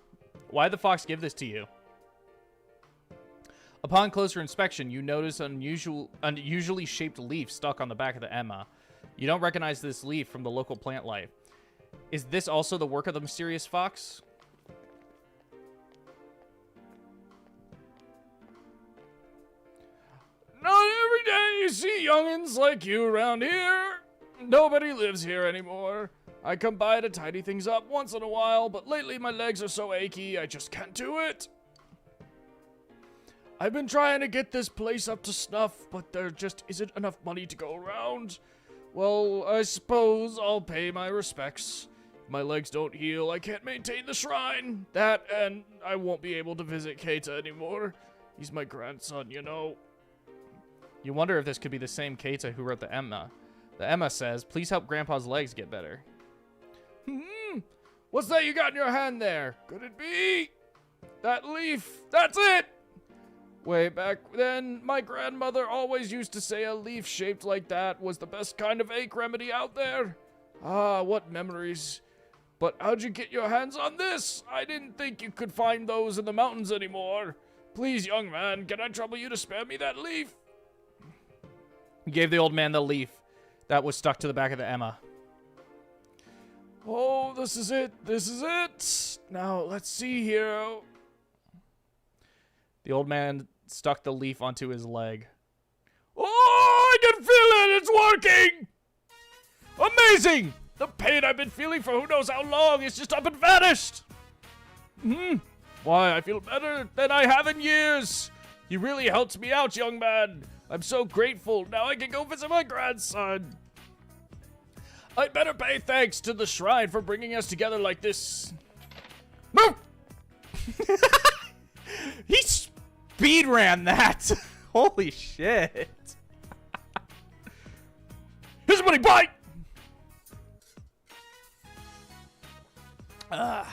Speaker 1: Why did the fox give this to you? Upon closer inspection, you notice an unusually shaped leaf stuck on the back of the Emma. You don't recognize this leaf from the local plant life. Is this also the work of the mysterious fox? Not every day you see youngins like you around here. Nobody lives here anymore. I come by to tidy things up once in a while, but lately my legs are so achy I just can't do it. I've been trying to get this place up to snuff, but there just isn't enough money to go around. Well, I suppose I'll pay my respects. If my legs don't heal, I can't maintain the shrine. That, and I won't be able to visit Keita anymore. He's my grandson, you know. You wonder if this could be the same Keita who wrote the Emma. The Emma says, "Please help Grandpa's legs get better." What's that you got in your hand there? Could it be that leaf? That's it! Way back then, my grandmother always used to say a leaf shaped like that was the best kind of ache remedy out there. Ah, what memories. But how'd you get your hands on this? I didn't think you could find those in the mountains anymore. Please, young man, can I trouble you to spare me that leaf? He gave the old man the leaf that was stuck to the back of the Emma. Oh, this is it. This is it. Now, let's see here. The old man stuck the leaf onto his leg. Oh, I can feel it. It's working. Amazing. The pain I've been feeling for who knows how long is just up and vanished. Why, I feel better than I have in years. You really helped me out, young man. I'm so grateful. Now I can go visit my grandson. I'd better pay thanks to the shrine for bringing us together like this. Move! He speed ran that. Holy shit. Here's a money bite. Oh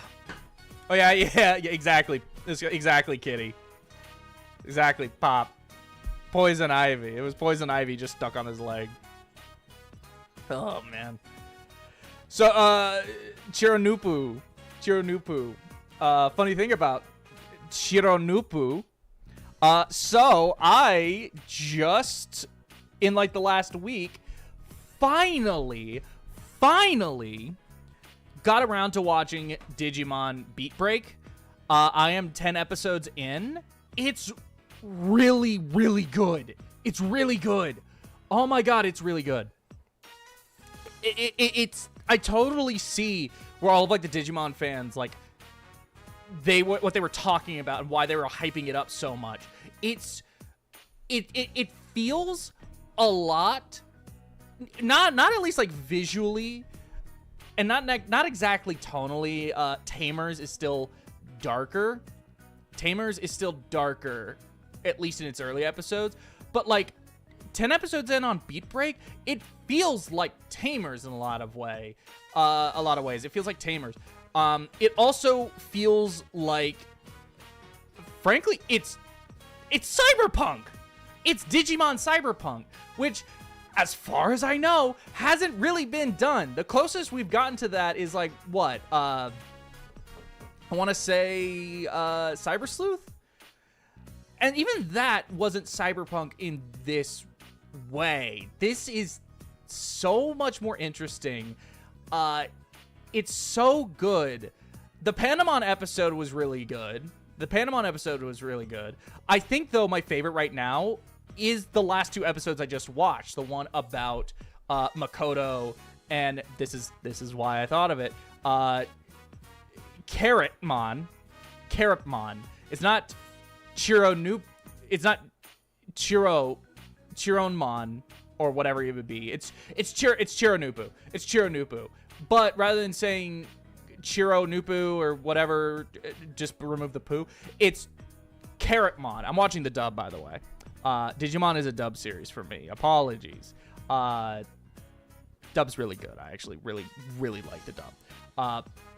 Speaker 1: yeah, exactly. Exactly, Kitty. Exactly, Pop. Poison Ivy. It was Poison Ivy just stuck on his leg. Oh, man. So, Chironupu. Funny thing about Chironupu. So, I just, in like the last week, finally got around to watching Digimon Beat Break. I am 10 episodes in. It's really, really good. It's really good. Oh my god, it's really good. It's I totally see where all of like the Digimon fans like what they were talking about and why they were hyping it up so much. It feels a lot not at least like visually and not exactly tonally. Tamers is still darker. Tamers is still darker, at least in its early episodes, but like 10 episodes in on Beat Break, it feels like Tamers in a lot of ways. It feels like Tamers. It also feels like, frankly, it's cyberpunk. It's Digimon cyberpunk, which, as far as I know, hasn't really been done. The closest we've gotten to that is like what? I want to say Cyber Sleuth, and even that wasn't cyberpunk in this way. This is so much more interesting. It's so good. The Panamon episode was really good. I think, though, my favorite right now is the last two episodes I just watched. The one about Makoto, and this is why I thought of it. Carrotmon. It's not Chironmon. or whatever it would be. It's Chironupu. It's Chironupu. But rather than saying Chironupu or whatever, just remove the poo. It's Carrotmon. I'm watching the dub, by the way. Digimon is a dub series for me. Apologies. Dub's really good. I actually really like the dub.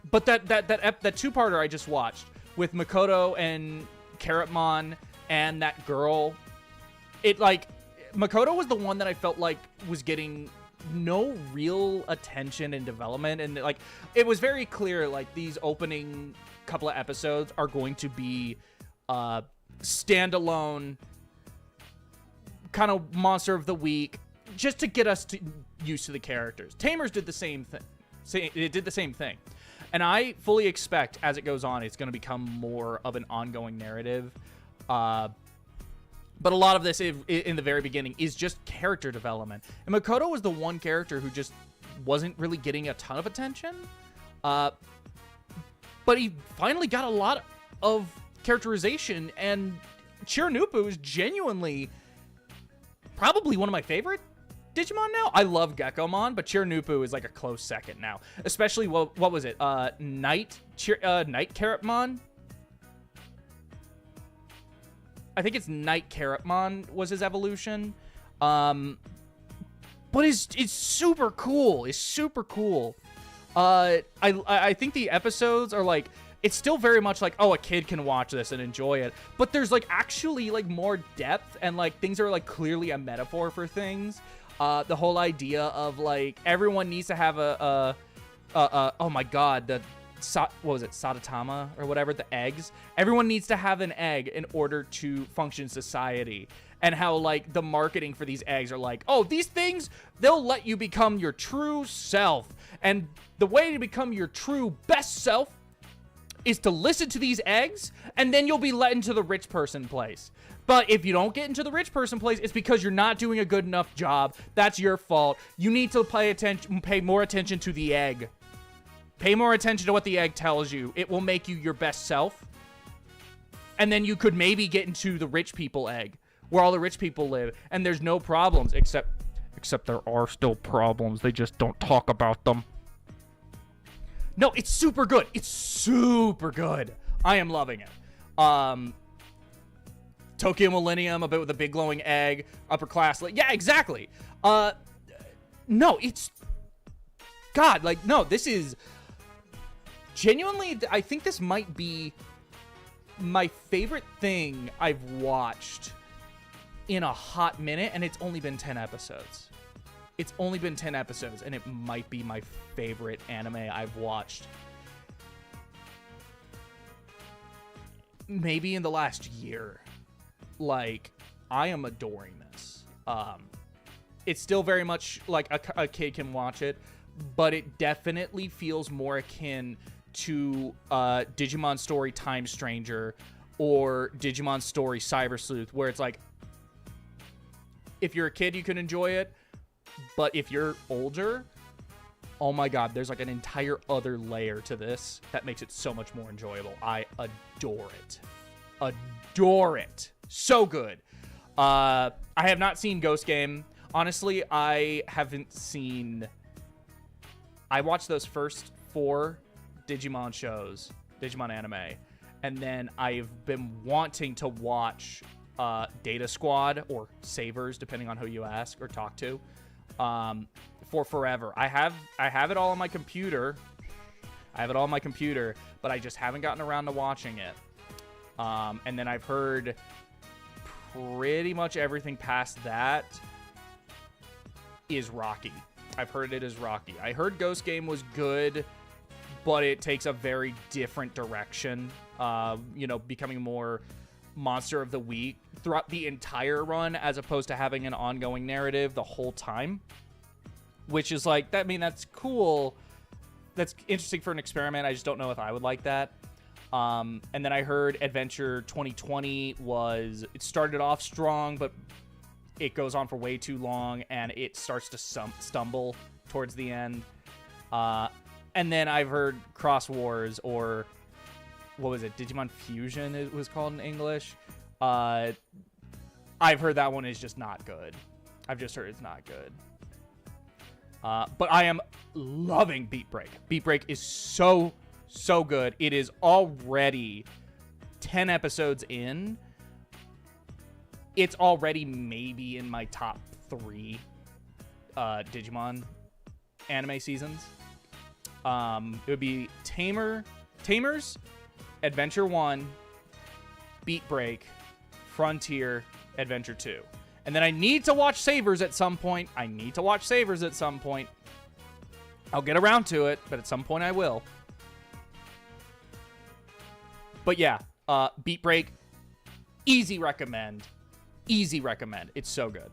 Speaker 1: But that two-parter I just watched with Makoto and Carrotmon and that girl, it like Makoto was the one that I felt like was getting no real attention and development, and like it was very clear like these opening couple of episodes are going to be standalone kind of monster of the week just to get us used to the characters. Tamers did the same thing. It did the same thing. And I fully expect as it goes on, it's going to become more of an ongoing narrative. But a lot of this in the very beginning is just character development. And Makoto was the one character who just wasn't really getting a ton of attention. But he finally got a lot of characterization, and Chironupu is genuinely probably one of my favorite Digimon now. I love Geckomon, but Chironupu is like a close second now. Especially, what was it? Night Carrotmon? I think it's Night Carrotmon was his evolution. But it's super cool. It's super cool. I think the episodes are like, it's still very much like, oh, a kid can watch this and enjoy it. But there's like actually like more depth, and like things are like clearly a metaphor for things. The whole idea of like everyone needs to have oh my god, what was it, Sadatama or whatever, the eggs. Everyone needs to have an egg in order to function in society. And how like the marketing for these eggs are like, oh, these things, they'll let you become your true self. And the way to become your true best self is to listen to these eggs, and then you'll be let into the rich person place. But if you don't get into the rich person place, it's because you're not doing a good enough job. That's your fault. You need to pay more attention to the egg. Pay more attention to what the egg tells you. It will make you your best self. And then you could maybe get into the rich people egg, where all the rich people live, and there's no problems, except there are still problems. They just don't talk about them. No, it's super good. It's super good. I am loving it. Tokyo Millennium, a bit with a big glowing egg, upper class. Yeah, exactly. No, it's... God, like, no, this is... Genuinely, I think this might be my favorite thing I've watched in a hot minute, and it's only been 10 episodes. It's only been 10 episodes, and it might be my favorite anime I've watched maybe in the last year. Like, I am adoring this. It's still very much like a kid can watch it, but it definitely feels more akin to Digimon Story Time Stranger or Digimon Story Cyber Sleuth, where it's like, if you're a kid, you can enjoy it, but if you're older, oh my god, there's like an entire other layer to this that makes it so much more enjoyable. I adore it. Adore it. So good. I have not seen Ghost Game. Honestly, I haven't seen... I watched those first 4 Digimon shows, Digimon anime, and then I've been wanting to watch Data Squad, or Savers, depending on who you ask or talk to, for forever. I have it all on my computer. But I just haven't gotten around to watching it. And then I've heard pretty much everything past that is rocky. I've heard it is rocky. I heard Ghost Game was good, but it takes a very different direction. Becoming more monster of the week throughout the entire run, as opposed to having an ongoing narrative the whole time. Which is like, that's cool. That's interesting for an experiment. I just don't know if I would like that. And then I heard Adventure 2020 it started off strong, but it goes on for way too long, and it starts to stumble towards the end. And then I've heard Cross Wars, or what was it? Digimon Fusion it was called in English. I've heard that one is just not good. I've just heard it's not good. But I am loving Beat Break. Beat Break is so good. It is already 10 episodes in. It's already maybe in my top 3 Digimon anime seasons. It would be Tamers, Adventure 1, Beat Break, Frontier, Adventure 2. And then I need to watch Savers at some point. I'll get around to it, but at some point I will. But yeah, Beat Break, easy recommend. It's so good.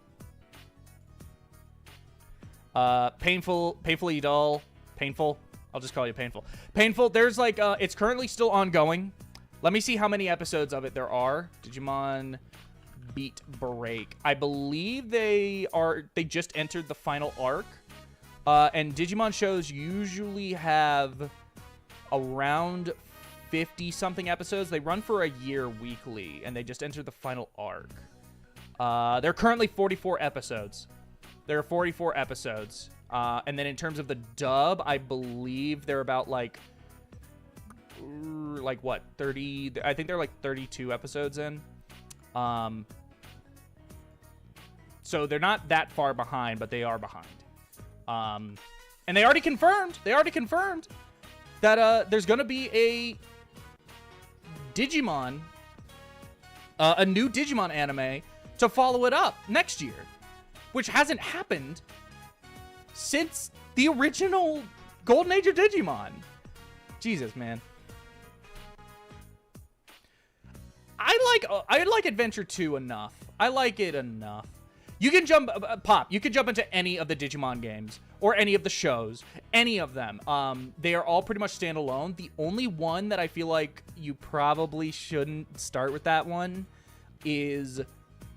Speaker 1: Painfully dull. Painful. I'll just call you Painful. Painful, there's like, it's currently still ongoing. Let me see how many episodes of it there are. Digimon Beat Break. I believe they just entered the final arc. And Digimon shows usually have around 50-something episodes. They run for a year weekly, and they just entered the final arc. They're currently 44 episodes. There are 44 episodes. And then in terms of the dub, I believe they're about like what, 30? I think they're like 32 episodes in. So they're not that far behind, but they are behind. And they already confirmed that there's gonna be a Digimon, a new Digimon anime to follow it up next year, which hasn't happened since the original Golden Age of Digimon. Jesus, man. I like Adventure 2 enough. I like it enough. You can jump, Pop, you can jump into any of the Digimon games or any of the shows, any of them. They are all pretty much standalone. The only one that I feel like you probably shouldn't start with that one is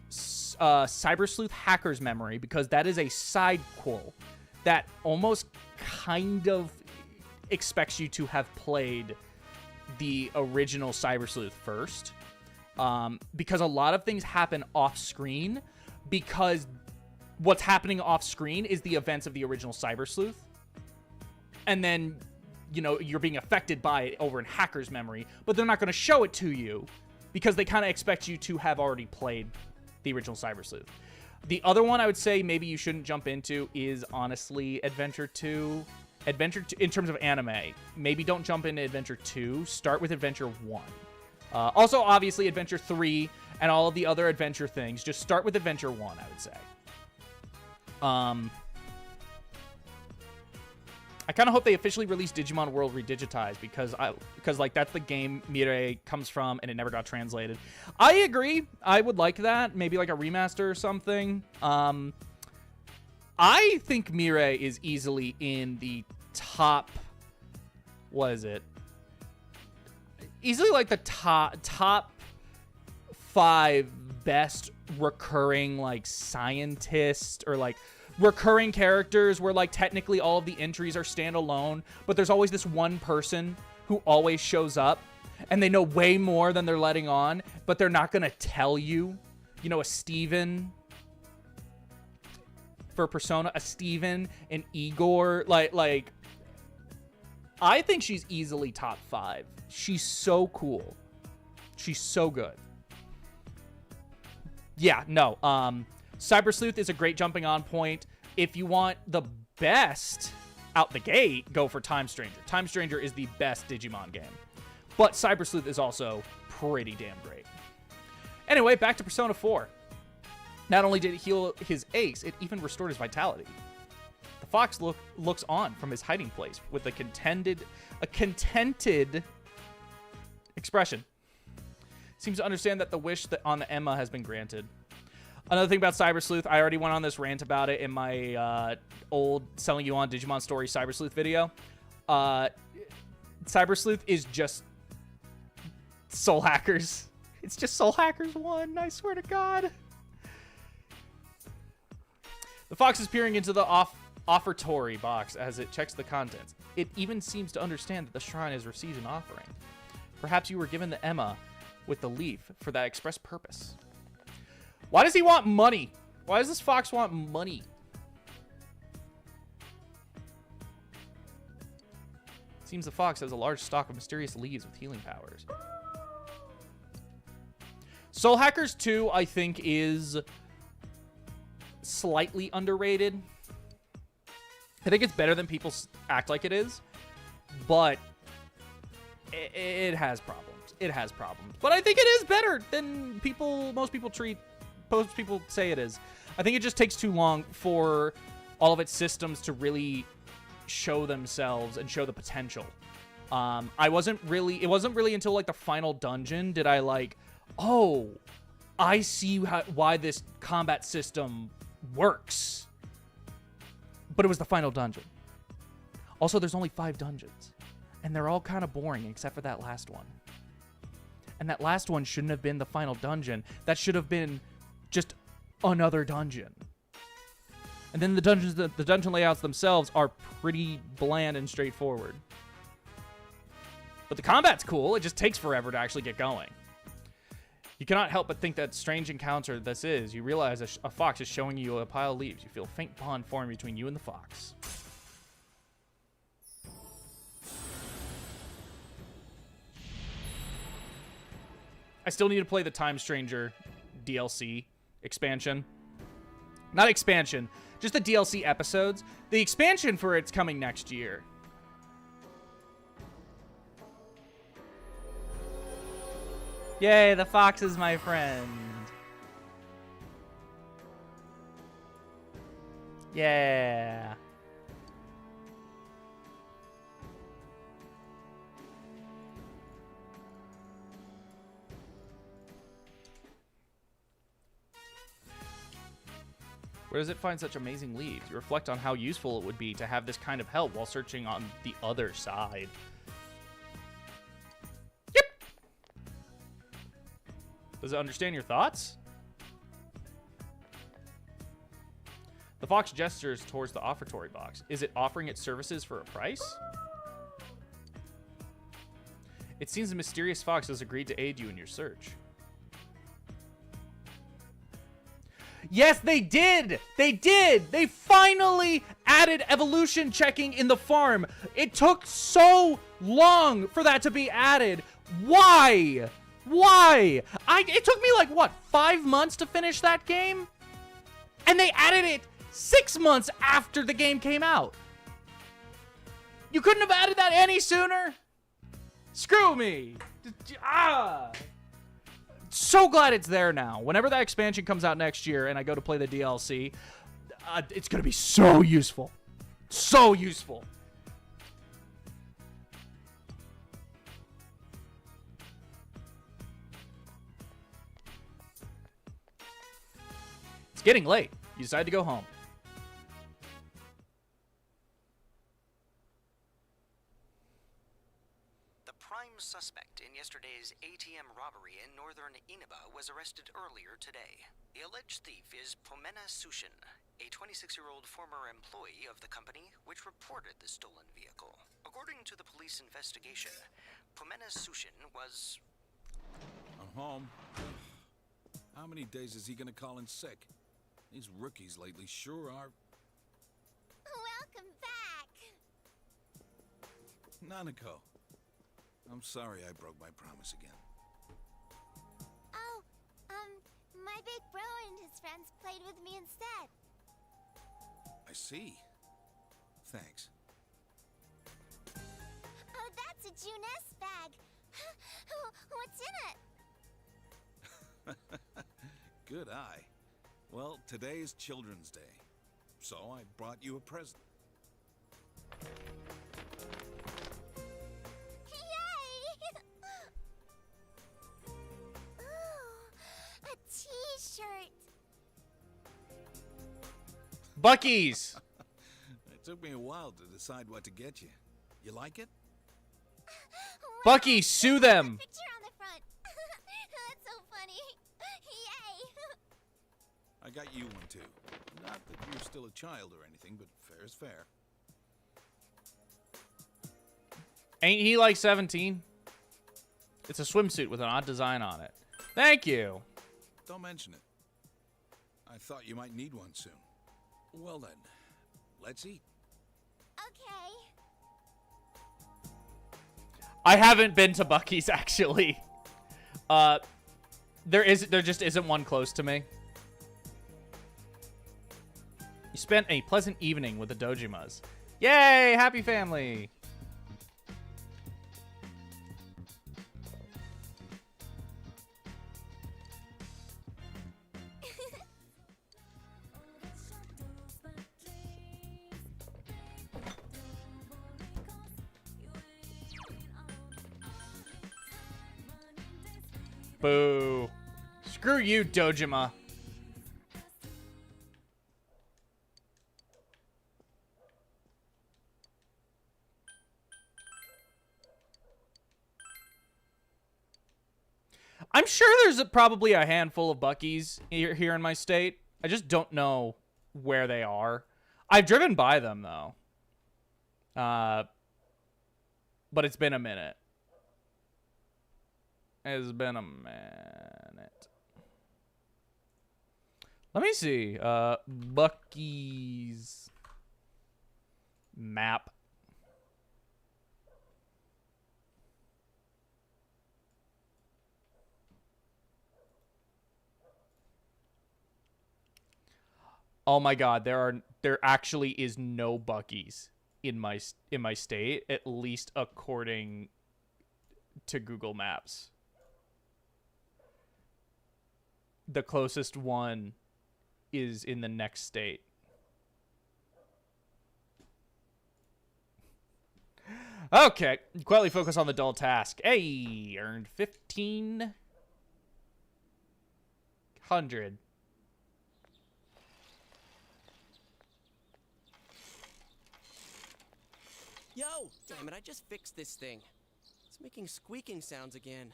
Speaker 1: Cyber Sleuth Hacker's Memory, because that is a side quel that almost kind of expects you to have played the original Cyber Sleuth first. Because a lot of things happen off screen, because what's happening off screen is the events of the original Cyber Sleuth. And then, you know, you're being affected by it over in Hacker's Memory, but they're not going to show it to you because they kind of expect you to have already played the original Cyber Sleuth. The other one I would say maybe you shouldn't jump into is honestly Adventure 2. Adventure 2, in terms of anime, maybe don't jump into Adventure 2. Start with Adventure 1. Also, obviously, Adventure 3 and all of the other adventure things. Just start with Adventure 1, I would say. I kind of hope they officially release Digimon World Redigitized, because like that's the game Mirai comes from and it never got translated. I agree. I would like that. Maybe like a remaster or something. I think Mirai is easily in the top, what is it? Easily like the top 5 best recurring like scientist or like recurring characters where like technically all of the entries are standalone, but there's always this one person who always shows up and they know way more than they're letting on, but they're not gonna tell you. You know, a Steven for Persona, a Steven, an Igor, like I think she's easily top 5. She's so cool. She's so good. Yeah, no. Cyber Sleuth is a great jumping on point. If you want the best out the gate, go for Time Stranger. Time Stranger is the best Digimon game. But Cyber Sleuth is also pretty damn great. Anyway, back to Persona 4. Not only did it heal his aches, it even restored his vitality. The fox looks on from his hiding place with a contented expression. Seems to understand that the wish that on the Emma has been granted. Another thing about Cyber Sleuth, I already went on this rant about it in my old Selling You On Digimon Story Cyber Sleuth video. Cyber Sleuth is just Soul Hackers. It's just Soul Hackers 1, I swear to God. The fox is peering into the offertory box as it checks the contents. It even seems to understand that the shrine has received an offering. Perhaps you were given the Emma with the leaf for that express purpose. Why does he want money? Why does this fox want money? Seems the fox has a large stock of mysterious leaves with healing powers. Soul Hackers 2, I think, is slightly underrated. I think it's better than people act like it is, but it has problems. It has problems. But I think it is better than most people say it is. I think it just takes too long for all of its systems to really show themselves and show the potential. It wasn't really until like the final dungeon did I like, oh, I see why this combat system works. But it was the final dungeon. Also, there's only 5 dungeons, and they're all kind of boring except for that last one. And that last one shouldn't have been the final dungeon. That should have been just another dungeon. And then the dungeon layouts themselves are pretty bland and straightforward. But the combat's cool. It just takes forever to actually get going. You cannot help but think that strange encounter this is. You realize a fox is showing you a pile of leaves. You feel a faint bond form between you and the fox. I still need to play the Time Stranger DLC expansion. Not expansion, just the DLC episodes. The expansion for it's coming next year. Yay, the fox is my friend. Yeah. Where does it find such amazing leads? You reflect on how useful it would be to have this kind of help while searching on the other side. Yep. Does it understand your thoughts? The fox gestures towards the offertory box. Is it offering its services for a price? It seems the mysterious fox has agreed to aid you in your search. Yes, they did! They did! They finally added evolution checking in the farm. It took so long for that to be added. Why? Why? It took me like, what, 5 months to finish that game? And they added it 6 months after the game came out. You couldn't have added that any sooner? Screw me. So glad it's there now. Whenever that expansion comes out next year and I go to play the DLC, it's going to be so useful. So useful. It's getting late. You decide to go home.
Speaker 9: Suspect in yesterday's ATM robbery in northern Inaba was arrested earlier today. The alleged thief is Pomena Sushin, a 26-year-old former employee of the company which reported the stolen vehicle. According to the police investigation, Pomena Sushin was...
Speaker 10: I'm home. How many days is he gonna call in sick? These rookies lately sure are...
Speaker 6: Welcome back!
Speaker 10: Nanako. I'm sorry I broke my promise again.
Speaker 6: Oh, my big bro and his friends played with me instead.
Speaker 10: I see. Thanks.
Speaker 6: Oh, that's a Juness bag. What's in it?
Speaker 10: Good eye. Well, today is Children's Day, so I brought you a present.
Speaker 6: T-shirt.
Speaker 1: Bucky's.
Speaker 10: It took me a while to decide what to get you. You like it?
Speaker 1: Bucky, sue them.
Speaker 6: Picture on the front. That's so funny. Yay.
Speaker 10: I got you one too. Not that you're still a child or anything, but fair is fair.
Speaker 1: Ain't he like 17? It's a swimsuit with an odd design on it. Thank you.
Speaker 10: Don't mention it. I thought you might need one soon. Well then, let's eat.
Speaker 6: Okay.
Speaker 1: I haven't been to Buc-ee's actually. There just isn't one close to me. You spent a pleasant evening with the Dojimas. Yay! Happy family! Boo. Screw you, Dojima. I'm sure there's probably a handful of Buc-ee's here in my state. I just don't know where they are. I've driven by them, though. But it's been a minute. It's been a minute. Let me see. Buc-ee's map. Oh my God, there actually is no Buc-ee's in my state, at least according to Google Maps. The closest one is in the next state. Okay, quietly focus on the dull task. Hey, earned 1,500.
Speaker 3: Yo! Damn it, I just fixed this thing. It's making squeaking sounds again.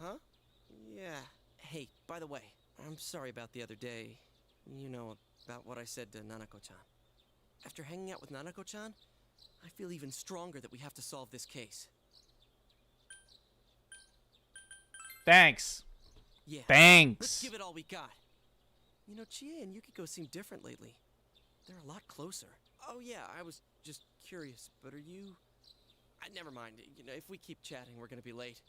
Speaker 3: Huh? Yeah. Hey, by the way, I'm sorry about the other day. You know, about what I said to Nanako-chan. After hanging out with Nanako-chan, I feel even stronger that we have to solve this case.
Speaker 1: Thanks.
Speaker 3: Yeah.
Speaker 1: Thanks.
Speaker 3: Let's give it all we got. You know, Chie and Yukiko seem different lately. They're a lot closer. Oh yeah, I was just curious, but are you... never mind. You know, if we keep chatting, we're gonna be late.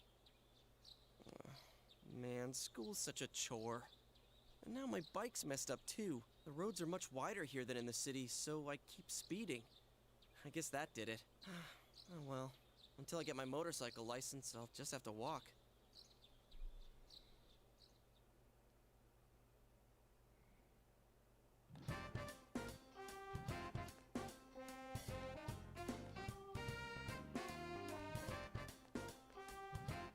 Speaker 3: Man, school's such a chore. And now my bike's messed up too. The roads are much wider here than in the city, so I keep speeding. I guess that did it. Oh well. Until I get my motorcycle license, I'll just have to walk.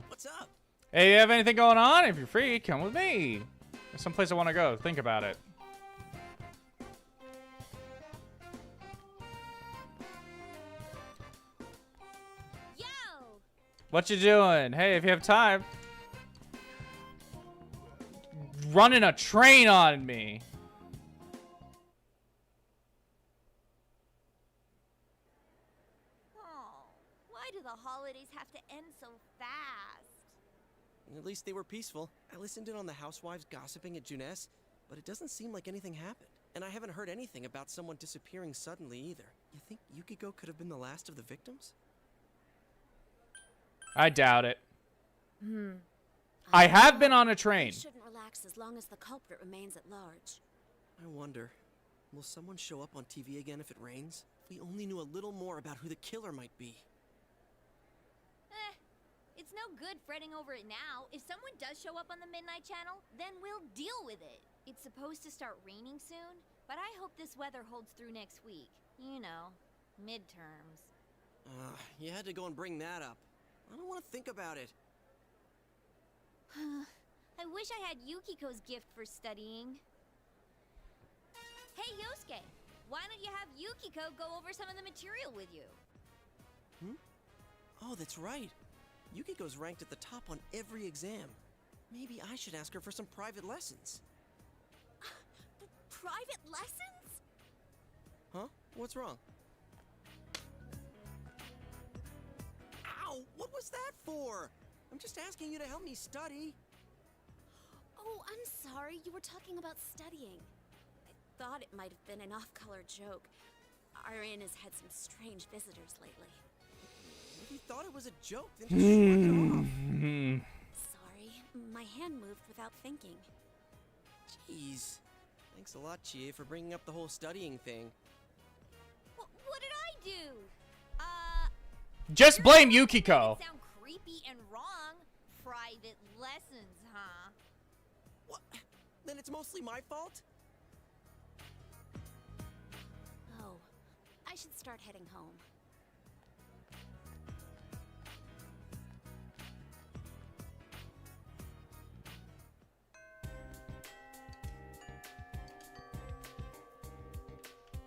Speaker 3: What's up?
Speaker 1: Hey, you have anything going on? If you're free, come with me. There's someplace I want to go. Think about it.
Speaker 6: Yo!
Speaker 1: What you doing? Hey, if you have time. Running a train on me.
Speaker 6: Oh, why do the holidays have to end so fast?
Speaker 3: At least they were peaceful. I listened in on the housewives gossiping at Juness, but it doesn't seem like anything happened. And I haven't heard anything about someone disappearing suddenly either. You think Yukiko could have been the last of the victims?
Speaker 1: I doubt it. I have been on a train.
Speaker 6: You shouldn't relax as long as the culprit remains at large.
Speaker 3: I wonder, will someone show up on TV again if it rains? If we only knew a little more about who the killer might be.
Speaker 2: It's no good fretting over it now. If someone does show up on the Midnight Channel, then we'll deal with it. It's supposed to start raining soon, but I hope this weather holds through next week. You know, midterms.
Speaker 3: You had to go and bring that up. I don't want to think about it.
Speaker 2: I wish I had Yukiko's gift for studying. Hey, Yosuke, why don't you have Yukiko go over some of the material with you?
Speaker 3: Oh, that's right. Yukiko's ranked at the top on every exam. Maybe I should ask her for some private lessons.
Speaker 6: Private lessons?
Speaker 3: Huh? What's wrong? Ow! What was that for? I'm just asking you to help me study.
Speaker 11: Oh, I'm sorry. You were talking about studying. I thought it might have been an off-color joke. Our inn has had some strange visitors lately.
Speaker 3: If you thought it was a joke, then just shrug it off.
Speaker 11: Sorry, my hand moved without thinking.
Speaker 3: Jeez. Thanks a lot, Chie, for bringing up the whole studying thing.
Speaker 2: What did I do?
Speaker 1: Just blame Yukiko.
Speaker 2: Sound creepy and wrong. Private lessons, huh?
Speaker 3: What? Then it's mostly my fault?
Speaker 11: Oh, I should start heading home.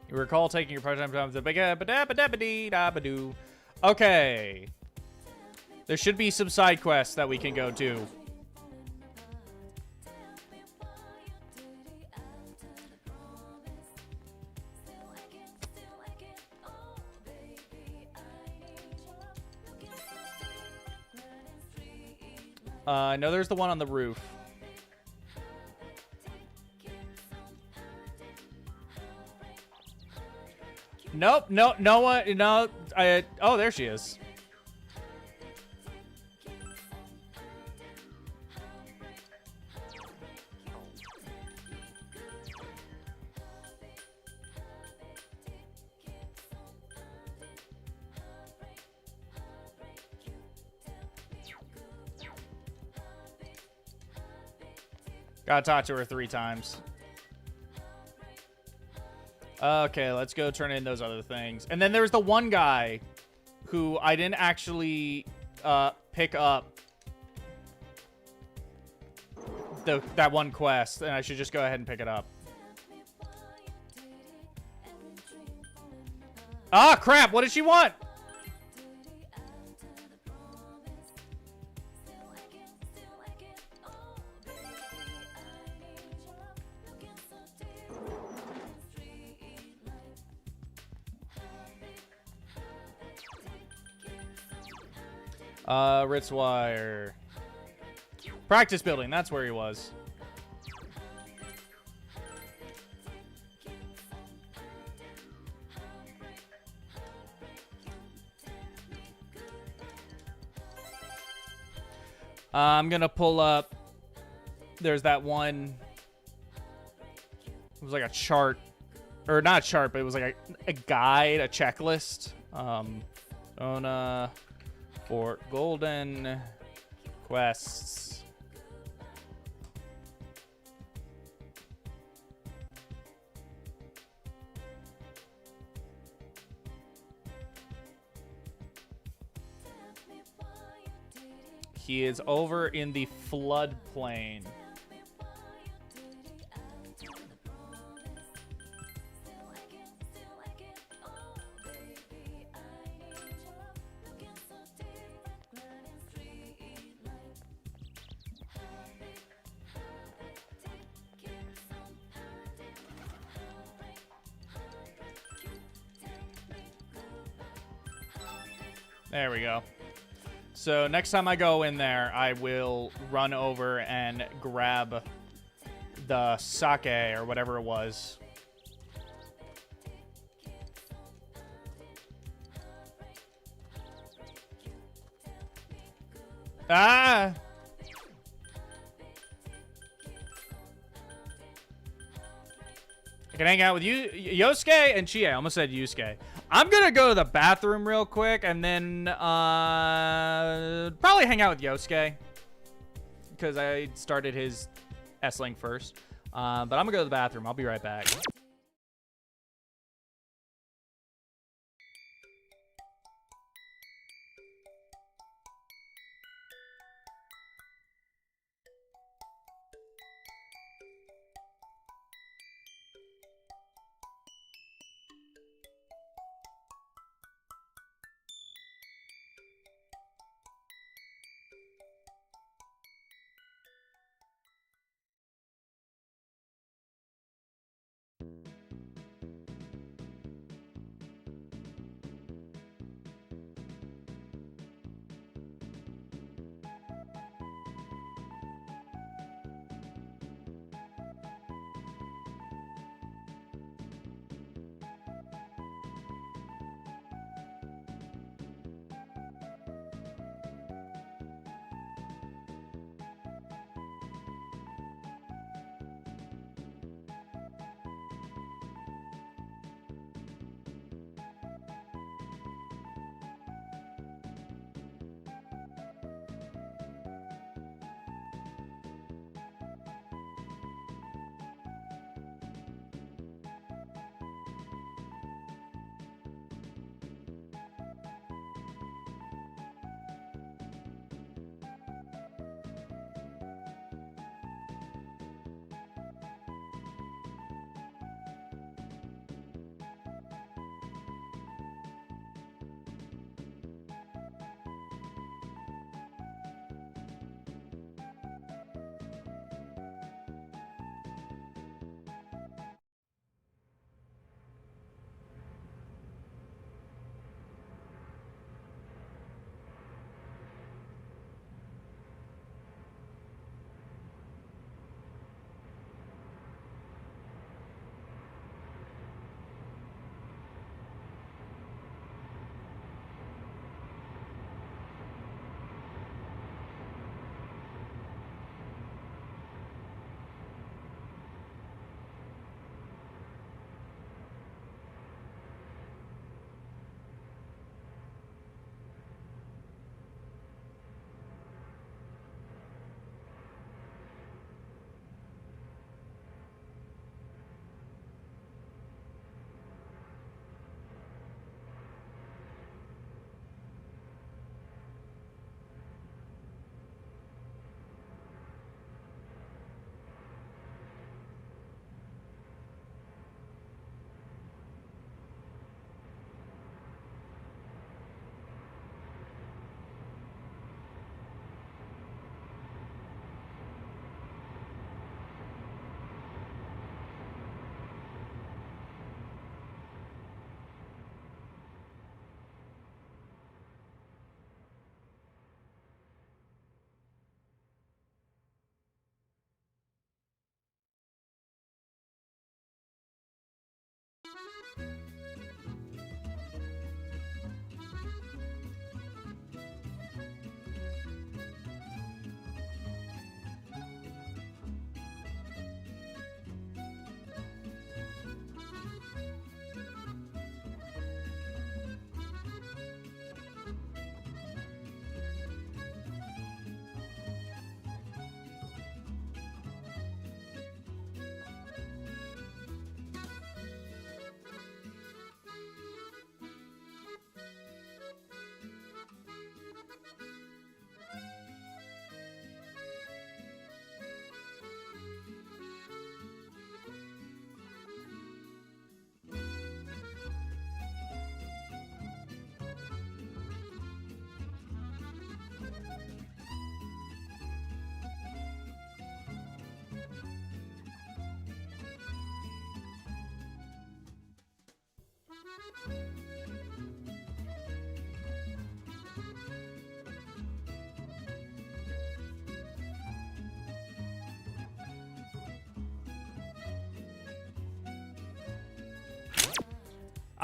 Speaker 1: You recall taking your part-time job to the Okay. There should be some side quests that we can go to. I know there's the one on the roof. Nope, no one, no, oh, there she is. Gotta talk to her 3 times. Okay, let's go turn in those other things. And then there's the one guy who I didn't actually pick up that one quest, and I should just go ahead and pick it up. Ah, crap! What did she want? Ritzwire. Practice building, that's where he was. I'm gonna pull up. There's that one. It was like a chart. Or not a chart, but it was like a guide, a checklist. For golden quests. He is over in the floodplain. There we go. So next time I go in there, I will run over and grab the sake or whatever it was. Ah! I can hang out with you, Yosuke and Chie. I almost said Yusuke. I'm gonna go to the bathroom real quick and then probably hang out with Yosuke because I started his S-Link first. But I'm gonna go to the bathroom. I'll be right back.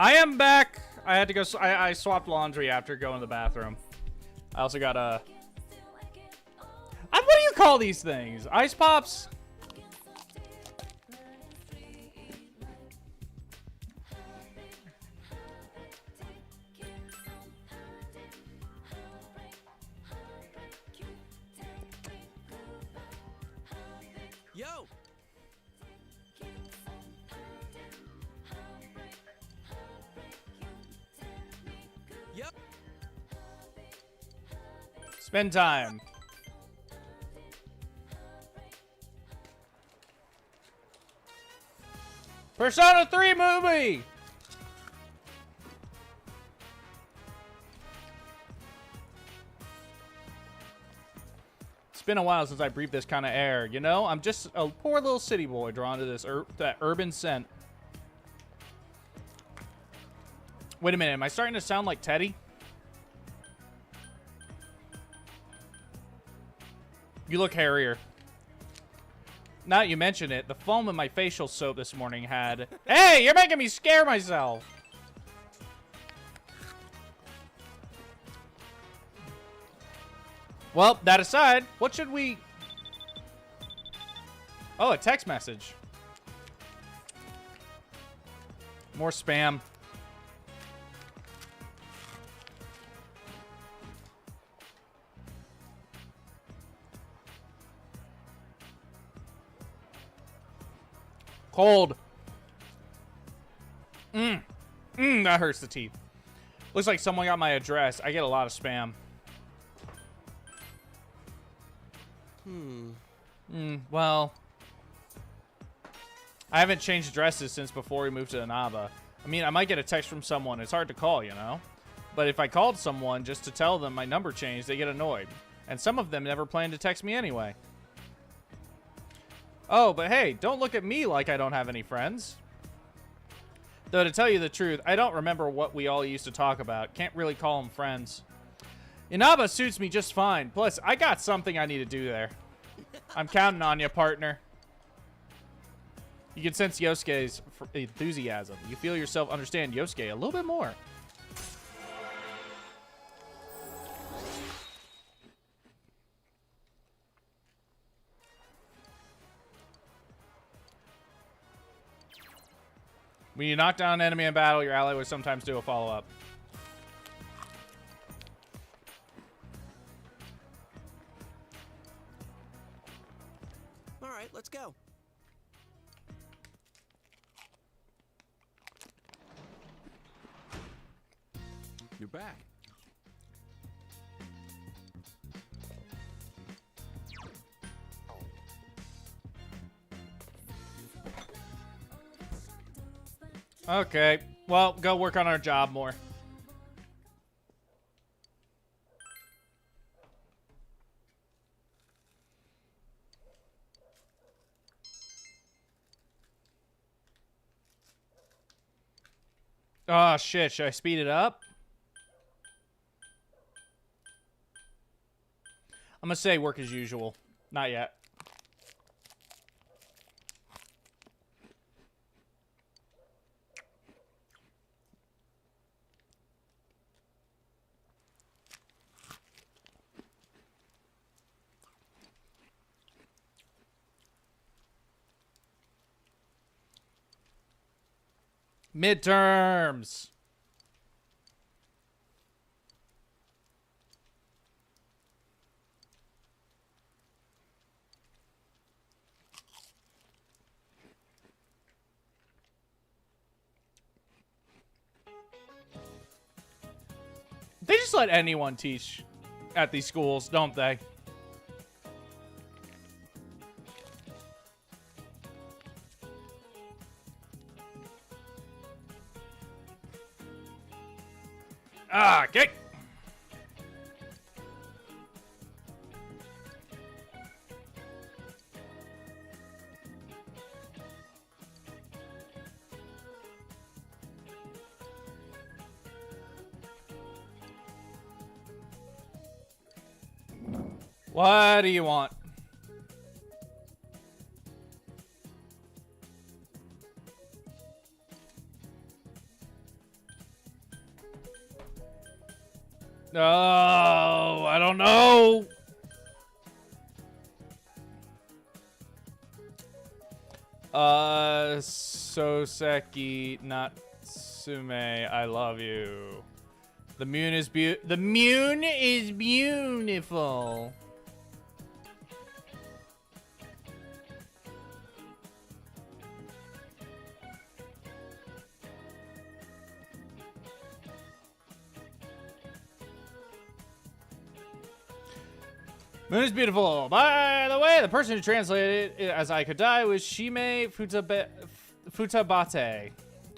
Speaker 1: I am back. I had to go. I swapped laundry after going to the bathroom. I also got a. What do you call these things? Ice pops?
Speaker 3: Yo! Yep.
Speaker 1: Spend time. Persona 3 movie! It's been a while since I breathed this kind of air, you know? I'm just a poor little city boy drawn to this that urban scent. Wait a minute, am I starting to sound like Teddy? You look hairier. Now that you mention it, the foam in my facial soap this morning had... Hey, you're making me scare myself! Well, that aside, what should we... Oh, a text message. More spam. Cold. That hurts the teeth. Looks like someone got my address. I get a lot of spam. Well, I haven't changed addresses since before we moved to Inaba. I mean, I might get a text from someone. It's hard to call, you know? But if I called someone just to tell them my number changed, they get annoyed. And some of them never plan to text me anyway. Oh, but hey, don't look at me like I don't have any friends. Though to tell you the truth, I don't remember what we all used to talk about. Can't really call them friends. Inaba suits me just fine. Plus, I got something I need to do there. I'm counting on you, partner. You can sense Yosuke's enthusiasm. You feel yourself understand Yosuke a little bit more. When you knock down an enemy in battle, your ally would sometimes do a follow-up.
Speaker 3: All right, let's go.
Speaker 10: You're back.
Speaker 1: Okay, well, go work on our job more. Oh, shit. Should I speed it up? I'm gonna say work as usual. Not yet. Midterms. They just let anyone teach at these schools, don't they? Ah, get. What do you want? No, I don't know. Soseki Natsume, I love you. The moon is beautiful. Moon is beautiful. By the way, the person who translated it as I could die was Shime Futabate,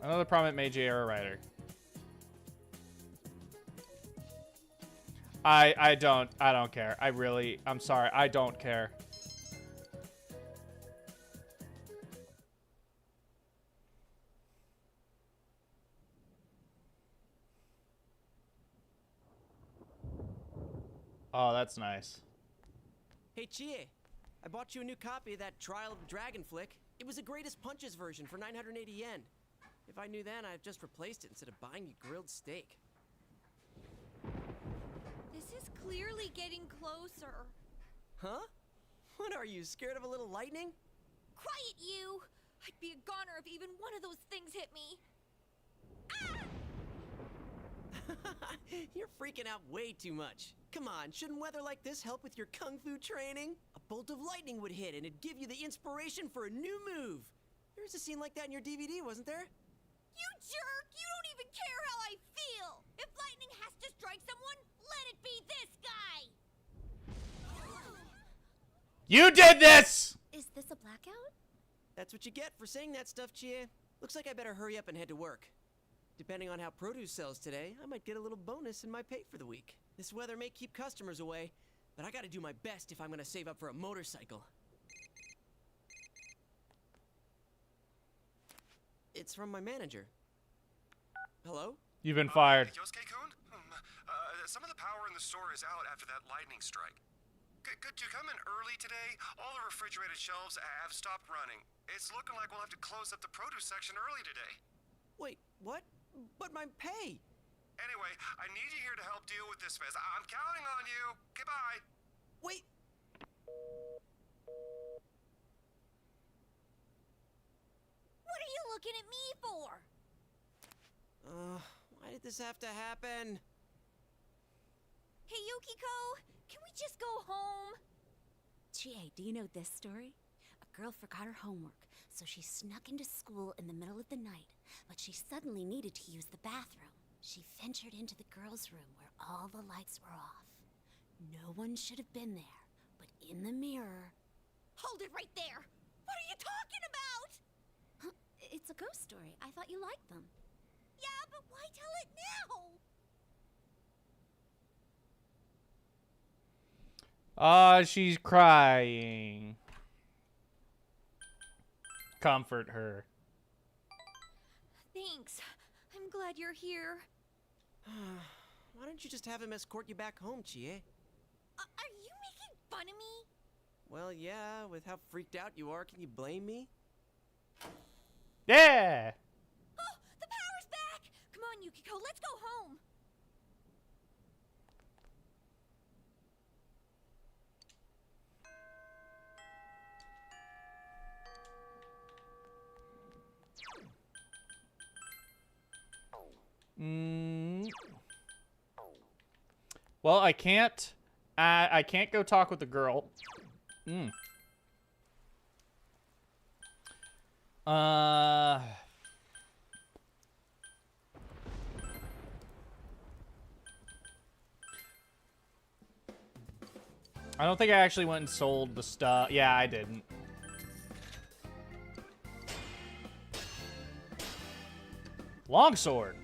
Speaker 1: another prominent Meiji era writer. I don't care. I'm sorry. I don't care. Oh, that's nice.
Speaker 3: Hey, Chie. I bought you a new copy of that Trial of the Dragon flick. It was the Greatest Punches version for 980 yen. If I knew then, I'd just replaced it instead of buying you grilled steak.
Speaker 2: This is clearly getting closer.
Speaker 3: Huh? What are you, scared of a little lightning?
Speaker 2: Quiet, you! I'd be a goner if even one of those things hit me.
Speaker 3: You're freaking out way too much. Come on, shouldn't weather like this help with your kung fu training? A bolt of lightning would hit and it'd give you the inspiration for a new move. There was a scene like that in your DVD, wasn't there?
Speaker 2: You jerk! You don't even care how I feel! If lightning has to strike someone, let it be this guy!
Speaker 1: You did this!
Speaker 11: Is this a blackout?
Speaker 3: That's what you get for saying that stuff, Chie. Looks like I better hurry up and head to work. Depending on how produce sells today, I might get a little bonus in my pay for the week. This weather may keep customers away, but I gotta do my best if I'm gonna save up for a motorcycle. It's from my manager. Hello?
Speaker 1: You've been fired.
Speaker 12: Yosuke-kun? Some of the power in the store is out after that lightning strike. Could you come in early today? All the refrigerated shelves have stopped running. It's looking like we'll have to close up the produce section early today.
Speaker 3: Wait, what? But my pay!
Speaker 12: Anyway, I need you here to help deal with this mess. I'm counting on you. Goodbye.
Speaker 3: Wait!
Speaker 2: What are you looking at me for?
Speaker 3: Why did this have to happen?
Speaker 2: Hey, Yukiko, can we just go home?
Speaker 11: Chie, do you know this story? A girl forgot her homework, so she snuck into school in the middle of the night, but she suddenly needed to use the bathroom. She ventured into the girls' room where all the lights were off. No one should have been there, but in the mirror...
Speaker 2: Hold it right there! What are you talking about?
Speaker 11: Huh, it's a ghost story. I thought you liked them.
Speaker 2: Yeah, but why tell it now?
Speaker 1: She's crying. Comfort her.
Speaker 2: Thanks. I'm glad you're here.
Speaker 3: Why don't you just have him escort you back home, Chie?
Speaker 2: Are you making fun of me?
Speaker 3: Well, yeah, with how freaked out you are, can you blame me?
Speaker 1: Yeah!
Speaker 2: Oh, the power's back! Come on, Yukiko, let's go home!
Speaker 1: Well, I can't go talk with the girl. I don't think I actually went and sold the stuff. Yeah, I didn't. Longsword.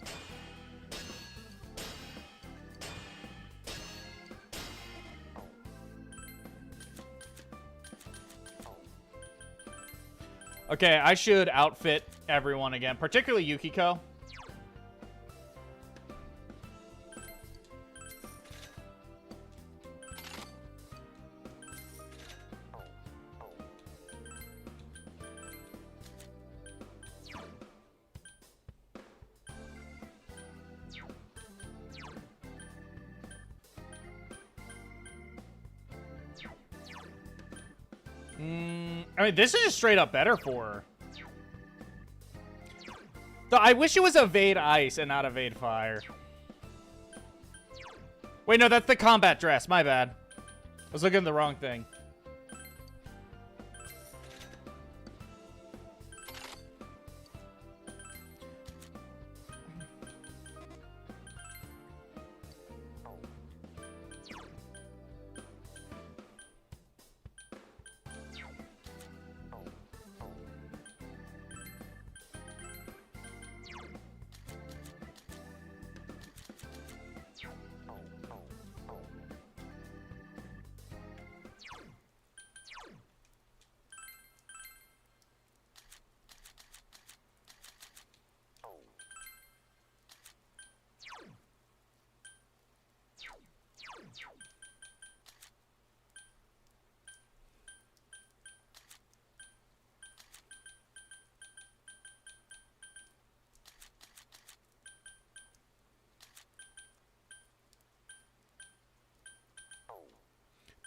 Speaker 1: Okay, I should outfit everyone again, particularly Yukiko. I mean, this is just straight up better for her. Though I wish it was evade ice and not evade fire. Wait, no, that's the combat dress. My bad. I was looking at the wrong thing.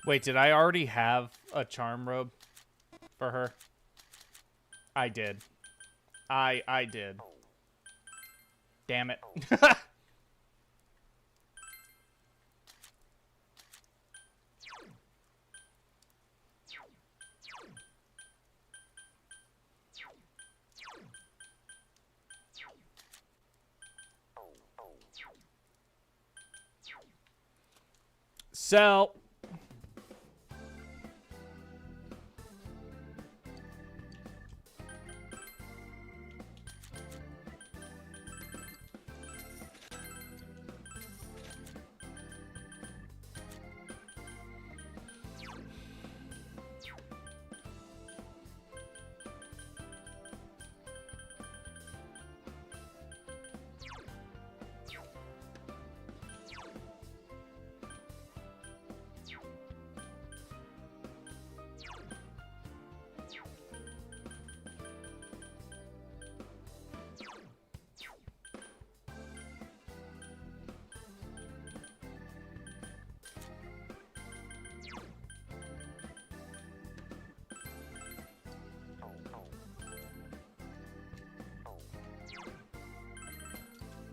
Speaker 1: Wait, did I already have a charm robe for her? I did. I did. Damn it. Sell.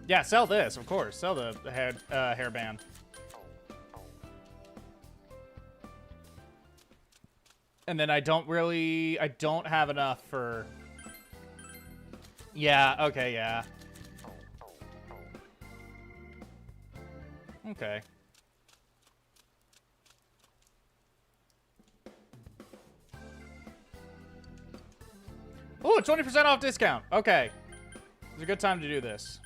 Speaker 1: Yeah, sell this, of course. Sell the hairband. And then I don't have enough for... Yeah, okay, yeah. Okay. Ooh, 20% off discount. Okay. It's a good time to do this.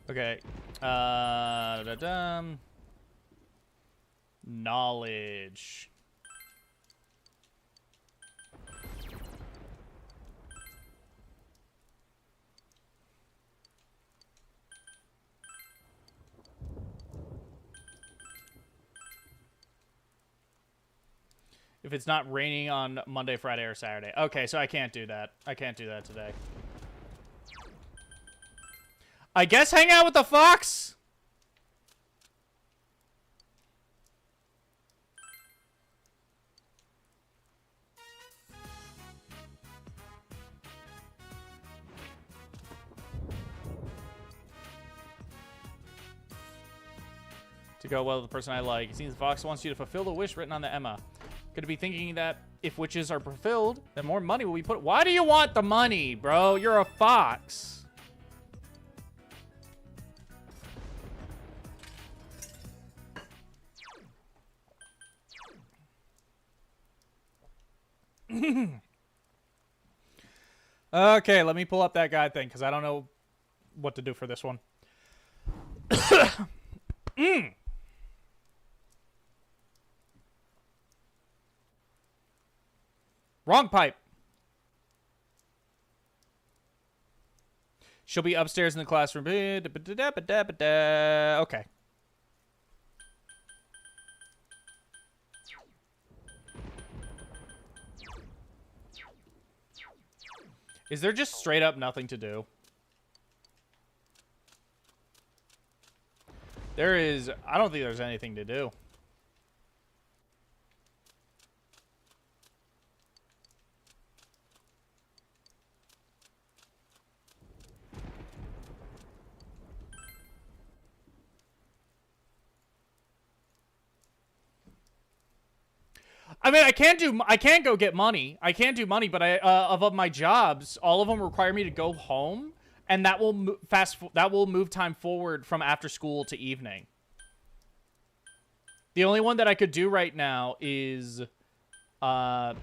Speaker 1: Okay. Knowledge. If it's not raining on Monday, Friday, or Saturday. Okay, so I can't do that. I can't do that today. I guess hang out with the fox? To go well with the person I like. It seems the fox wants you to fulfill the wish written on the Emma. Could it be thinking that if wishes are fulfilled, then more money will be put... Why do you want the money, bro? You're a fox. Okay, let me pull up that guide thing because I don't know what to do for this one. Wrong pipe. She'll be upstairs in the classroom. Okay. Is there just straight up nothing to do? There is... I don't think there's anything to do. I mean, I can't go get money. I can't do money, but of my jobs, all of them require me to go home, and that will move time forward from after school to evening. The only one that I could do right now is that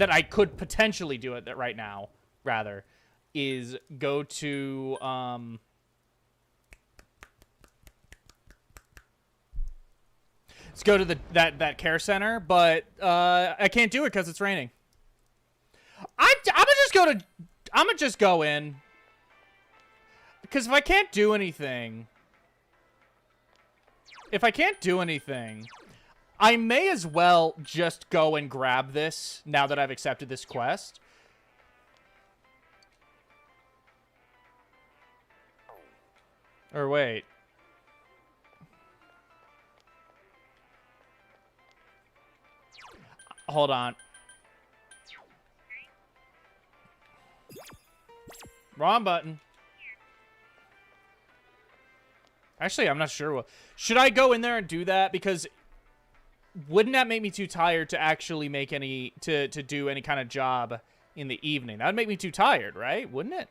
Speaker 1: I could potentially do it right now, rather, is go to let's go to that care center, but I can't do it because it's raining. I'm gonna just go in, because if I can't do anything, I may as well just go and grab this now that I've accepted this quest. Or wait. Hold on. Wrong button. Actually, I'm not sure. Should I go in there and do that? Because wouldn't that make me too tired to actually make any... to do any kind of job in the evening? That would make me too tired, right? Wouldn't it?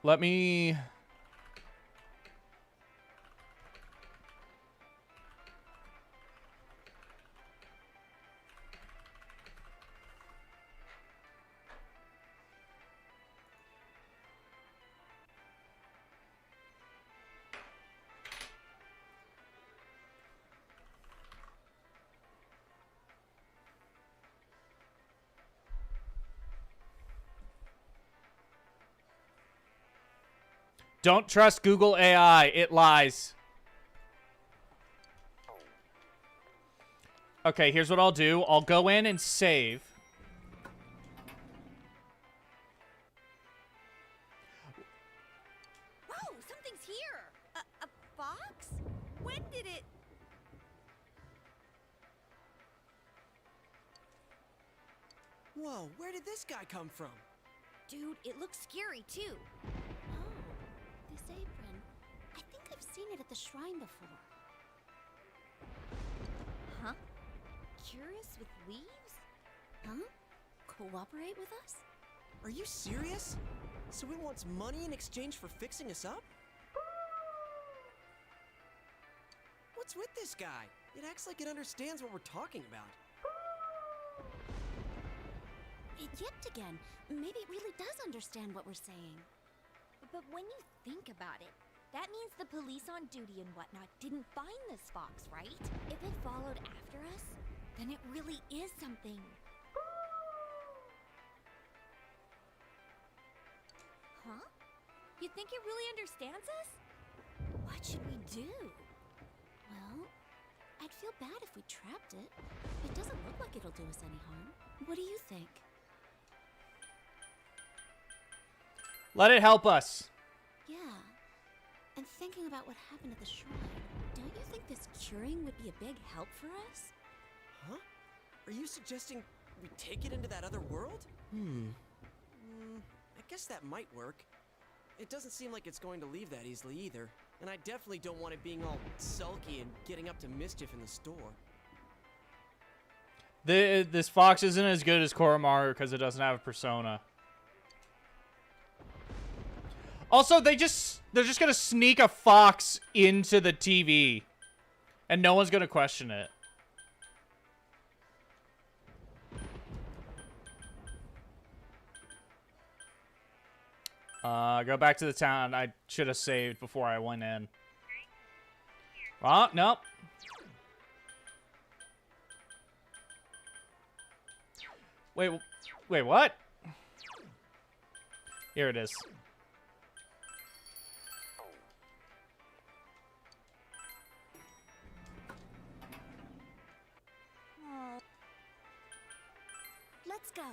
Speaker 1: Let me... Don't trust Google AI. It lies. Okay, here's what I'll do. I'll go in and save.
Speaker 2: Whoa, something's here. A fox? When did it...
Speaker 3: Whoa, where did this guy come from?
Speaker 2: Dude, it looks scary, too.
Speaker 11: This apron. I think I've seen it at the shrine before.
Speaker 2: Huh? Curious with leaves?
Speaker 11: Huh? Cooperate with us?
Speaker 3: Are you serious? So it wants money in exchange for fixing us up? What's with this guy? It acts like it understands what we're talking about.
Speaker 11: It yipped again. Maybe it really does understand what we're saying.
Speaker 2: But when you think about it, that means the police on duty and whatnot didn't find this fox, right? If it followed after us, then it really is something. Huh? You think it really understands us? What should we do?
Speaker 11: Well, I'd feel bad if we trapped it. It doesn't look like it'll do us any harm. What do you think?
Speaker 1: Let it help us.
Speaker 11: Yeah. And thinking about what happened at the shrine, don't you think this curing would be a big help for us?
Speaker 3: Huh? Are you suggesting we take it into that other world? I guess that might work. It doesn't seem like it's going to leave that easily either. And I definitely don't want it being all sulky and getting up to mischief in the store.
Speaker 1: This fox isn't as good as Koromaru because it doesn't have a persona. Also, they're just gonna sneak a fox into the TV And no one's gonna question it. Go back to the town. I should have saved before I went in. Oh, nope. Wait, what? Here it is.
Speaker 11: Let's go.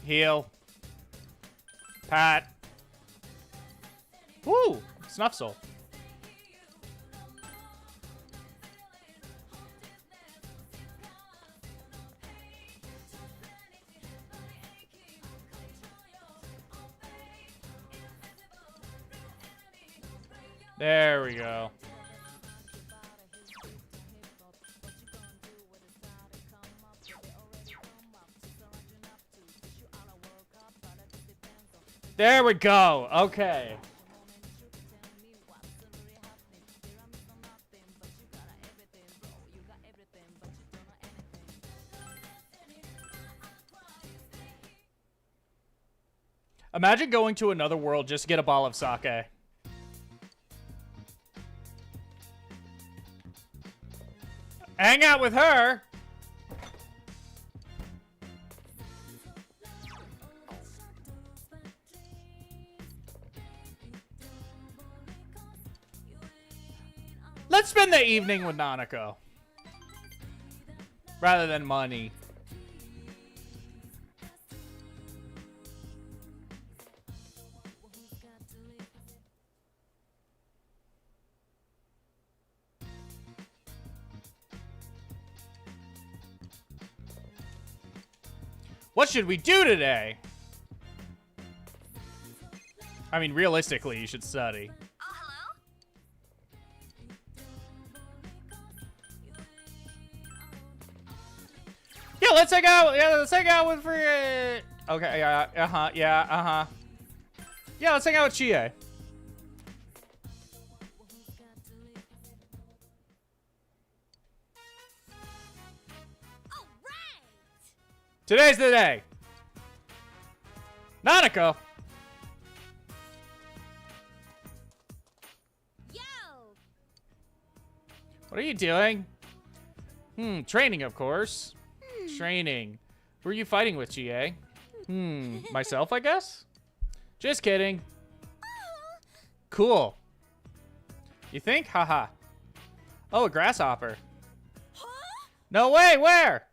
Speaker 1: Heal. Pat. Woo! Snuff Soul. There we go. There we go. Okay. Imagine going to another world just to get a bottle of sake. Hang out with her. Let's spend the evening with Nanako. Rather than money. What should we do today? I mean, realistically, you should study. Yeah, let's hang out. Yeah, let's hang out with Okay, yeah, yeah, Yeah, let's hang out with Chie. Today's the day. Nanako.
Speaker 2: Yo!
Speaker 1: What are you doing? Training, of course. Training. Who are you fighting with, GA? Myself, I guess? Just kidding. Cool. You think? Haha. Oh, a grasshopper. No way, where?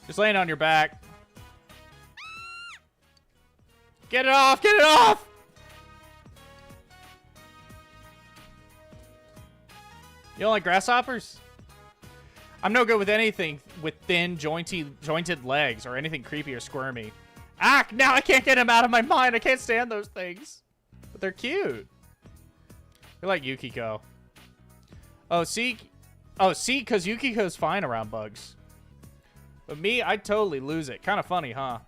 Speaker 1: Just laying on your back. Get it off, get it off! You don't like grasshoppers? I'm no good with anything with thin, jointed legs or anything creepy or squirmy. Ah, now I can't get him out of my mind. I can't stand those things. But they're cute. They're like Yukiko. Oh, see, because Yukiko's fine around bugs. But me, I'd totally lose it. Kind of funny, huh?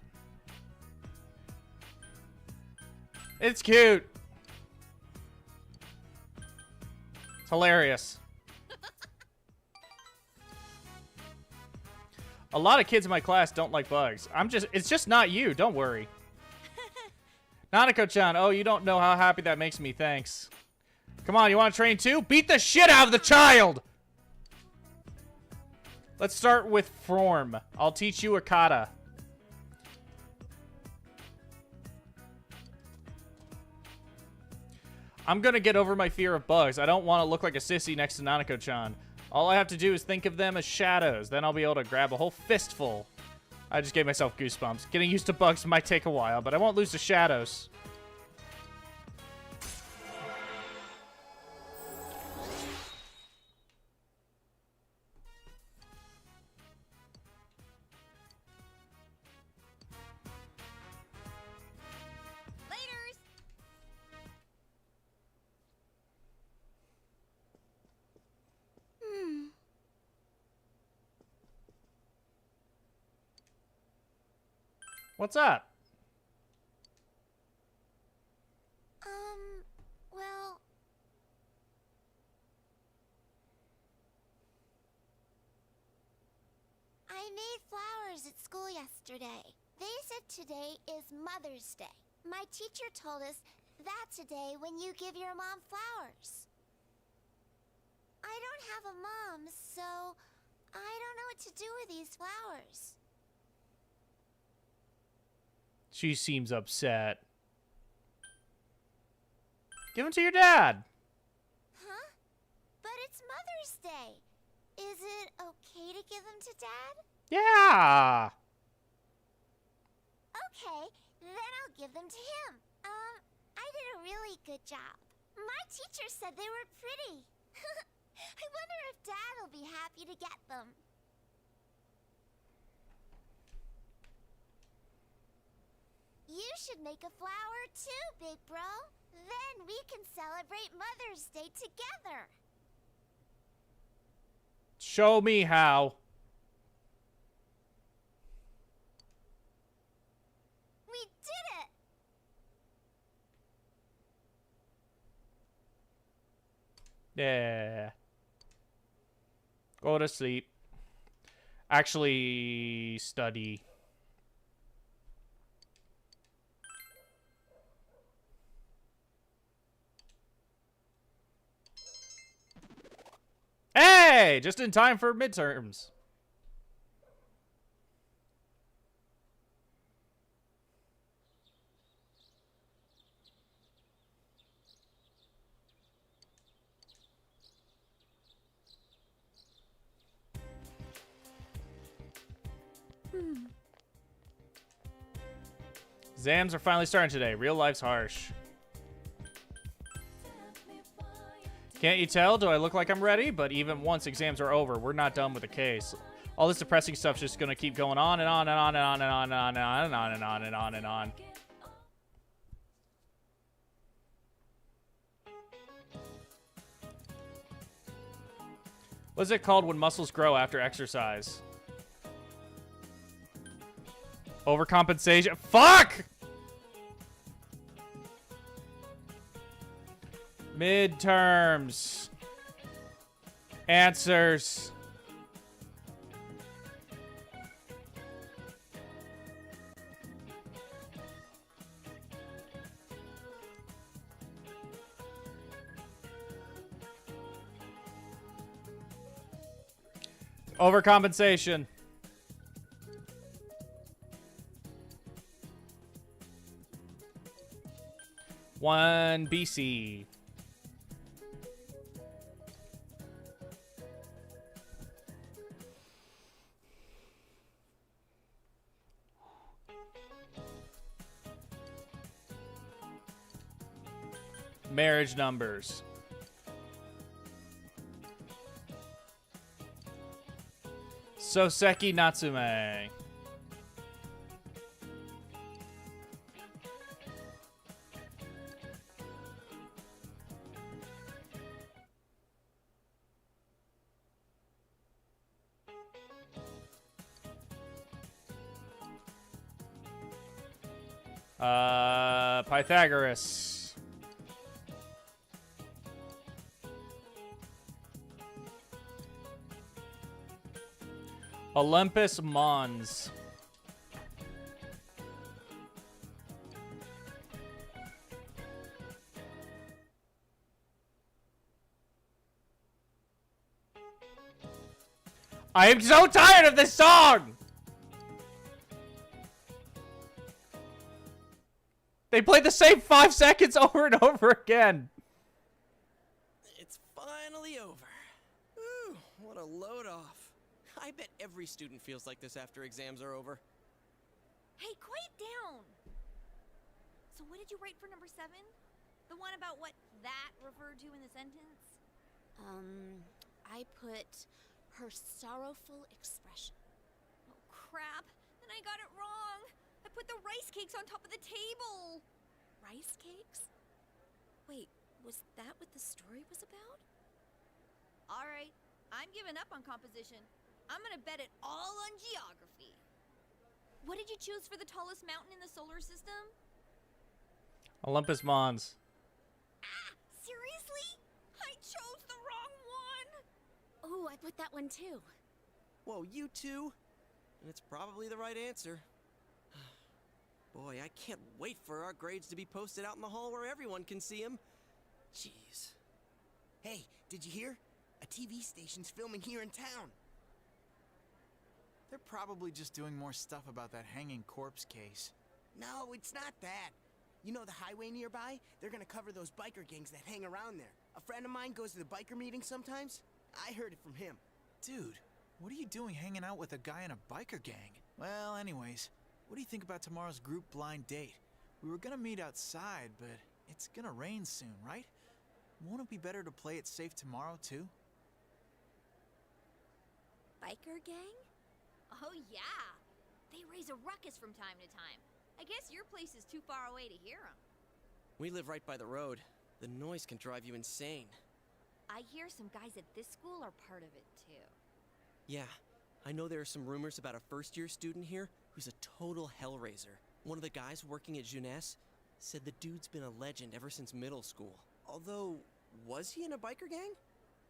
Speaker 1: It's cute. It's hilarious. A lot of kids in my class don't like bugs. It's just not you. Don't worry. Nanako-chan, oh, you don't know how happy that makes me. Thanks. Come on, you want to train too? Beat the shit out of the child! Let's start with form. I'll teach you a kata. I'm gonna get over my fear of bugs. I don't want to look like a sissy next to Nanako-chan. All I have to do is think of them as shadows. Then I'll be able to grab a whole fistful. I just gave myself goosebumps. Getting used to bugs might take a while, but I won't lose to shadows. What's up?
Speaker 6: Well... I made flowers at school yesterday. They said today is Mother's Day. My teacher told us that's a day when you give your mom flowers. I don't have a mom, so I don't know what to do with these flowers.
Speaker 1: She seems upset. Give them to your dad.
Speaker 6: Huh? But it's Mother's Day. Is it okay to give them to Dad?
Speaker 1: Yeah.
Speaker 6: Okay, then I'll give them to him. I did a really good job. My teacher said they were pretty. I wonder if Dad will be happy to get them. You should make a flower too, Big Bro. Then we can celebrate Mother's Day together.
Speaker 1: Show me how.
Speaker 6: We did it!
Speaker 1: Yeah. Go to sleep. Actually, study. Hey! Just in time for midterms. Exams are finally starting today. Real life's harsh. Can't you tell? Do I look like I'm ready? But even once exams are over, we're not done with the case. All this depressing stuff's just gonna keep going on and on and on and on and on and on and on and on and on and on and on. What's it called when muscles grow after exercise? Overcompensation. Fuck! Midterms. Answers. Overcompensation. One BC. Marriage numbers. Soseki Natsume. Pythagoras. Olympus Mons. I am so tired of this song! They play the same 5 seconds over and over again.
Speaker 3: It's finally over. Ooh, what a load off. I bet every student feels like this after exams are over.
Speaker 2: Hey, quiet down! So what did you write for number 7? The one about what that referred to in the sentence?
Speaker 11: I put her sorrowful expression.
Speaker 2: Oh, crap. Then I got it wrong. I put the rice cakes on top of the table.
Speaker 11: Rice cakes? Wait, was that what the story was about?
Speaker 2: All right, I'm giving up on composition. I'm gonna bet it all on geography.
Speaker 11: What
Speaker 2: What did you choose for the tallest mountain in the solar system?
Speaker 1: Olympus Mons.
Speaker 2: Seriously? I chose the wrong one!
Speaker 11: Oh, I put that one too.
Speaker 3: Whoa, you too? And it's probably the right answer. Boy, I can't wait for our grades to be posted out in the hall where everyone can see them. Jeez.
Speaker 13: Hey, did you hear? A TV station's filming here in town.
Speaker 14: They're probably just doing more stuff about that hanging corpse case.
Speaker 13: No, it's not that. You know the highway nearby? They're gonna cover those biker gangs that hang around there. A friend of mine goes to the biker meetings sometimes. I heard it from him.
Speaker 14: Dude, what are you doing hanging out with a guy in a biker gang? Well, anyways, what do you think about tomorrow's group blind date? We were gonna meet outside, but it's gonna rain soon, right? Won't it be better to play it safe tomorrow, too?
Speaker 11: Biker gang?
Speaker 2: Oh yeah! They raise a ruckus from time to time. I guess your place is too far away to hear them.
Speaker 3: We live right by the road. The noise can drive you insane.
Speaker 2: I hear some guys at this school are part of it too.
Speaker 3: Yeah, I know there are some rumors about a first-year student here who's a total hellraiser. One of the guys working at Jeunesse said the dude's been a legend ever since middle school. Although, was he in a biker gang?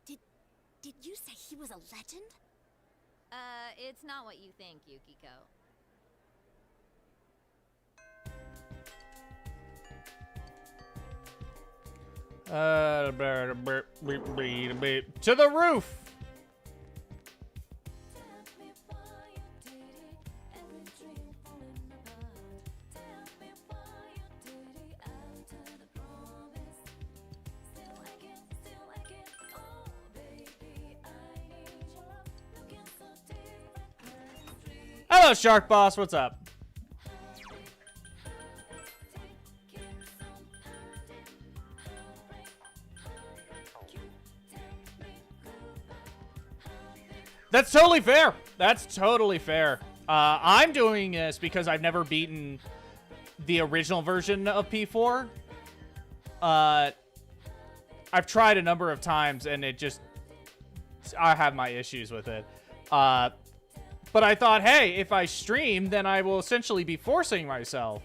Speaker 11: Did you say he was a legend?
Speaker 2: It's not what you think, Yukiko.
Speaker 1: To the roof! Hello, Shark Boss. What's up? That's totally fair. That's totally fair. I'm doing this because I've never beaten the original version of P4. I've tried a number of times, and it just... I have my issues with it. But I thought, hey, if I stream, then I will essentially be forcing myself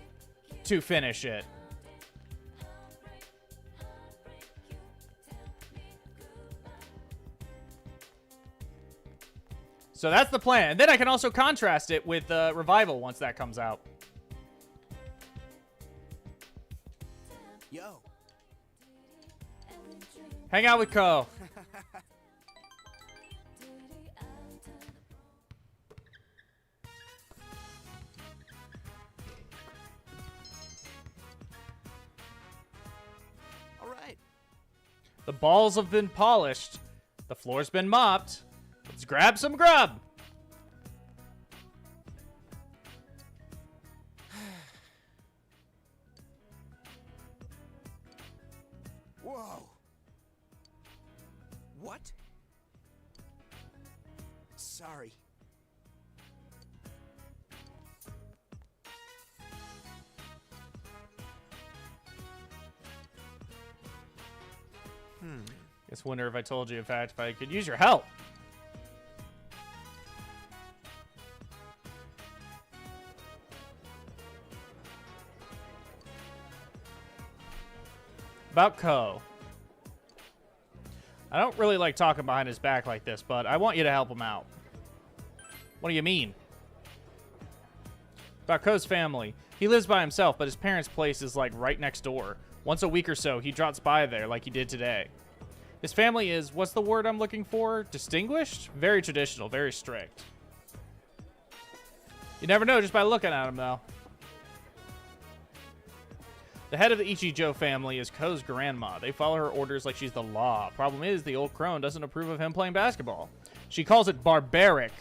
Speaker 1: to finish it. So that's the plan. And then I can also contrast it with Revival once that comes out.
Speaker 13: Yo.
Speaker 1: Hang out with Ko.
Speaker 13: All right.
Speaker 1: The balls have been polished. The floor's been mopped. Let's grab some grub.
Speaker 13: Whoa. What? Sorry.
Speaker 1: Guess wonder if I told you, in fact, if I could use your help. About Ko. I don't really like talking behind his back like this, but I want you to help him out. What do you mean? About Ko's family. He lives by himself, but his parents' place is like right next door. Once a week or so, he drops by there like he did today. His family is, what's the word I'm looking for? Distinguished? Very traditional, very strict. You never know just by looking at him, though. The head of the Ichijo family is Ko's grandma. They follow her orders like she's the law. Problem is, the old crone doesn't approve of him playing basketball. She calls it barbaric.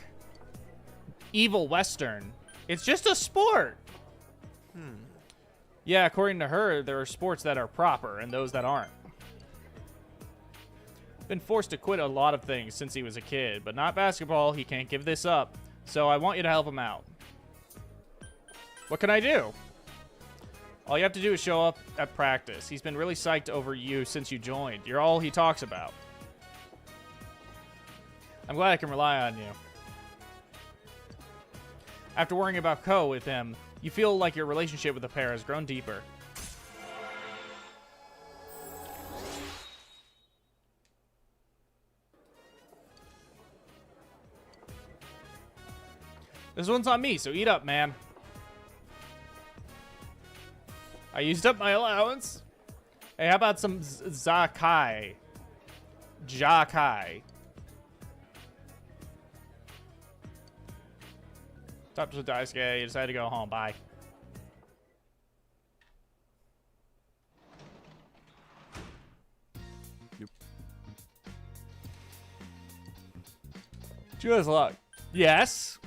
Speaker 1: Evil Western. It's just a sport. Yeah, according to her, there are sports that are proper and those that aren't. Been forced to quit a lot of things since he was a kid, but not basketball. He can't give this up. So I want you to help him out. What can I do? All you have to do is show up at practice. He's been really psyched over you since you joined. You're all he talks about. I'm glad I can rely on you. After worrying about Ko with him, you feel like your relationship with the pair has grown deeper. This one's on me, so eat up, man. I used up my allowance. Hey, how about some Zakai? Jakai. Top to the Daisuke, you decided to go home. Bye.
Speaker 10: Yep.
Speaker 1: Juna's luck. Yes.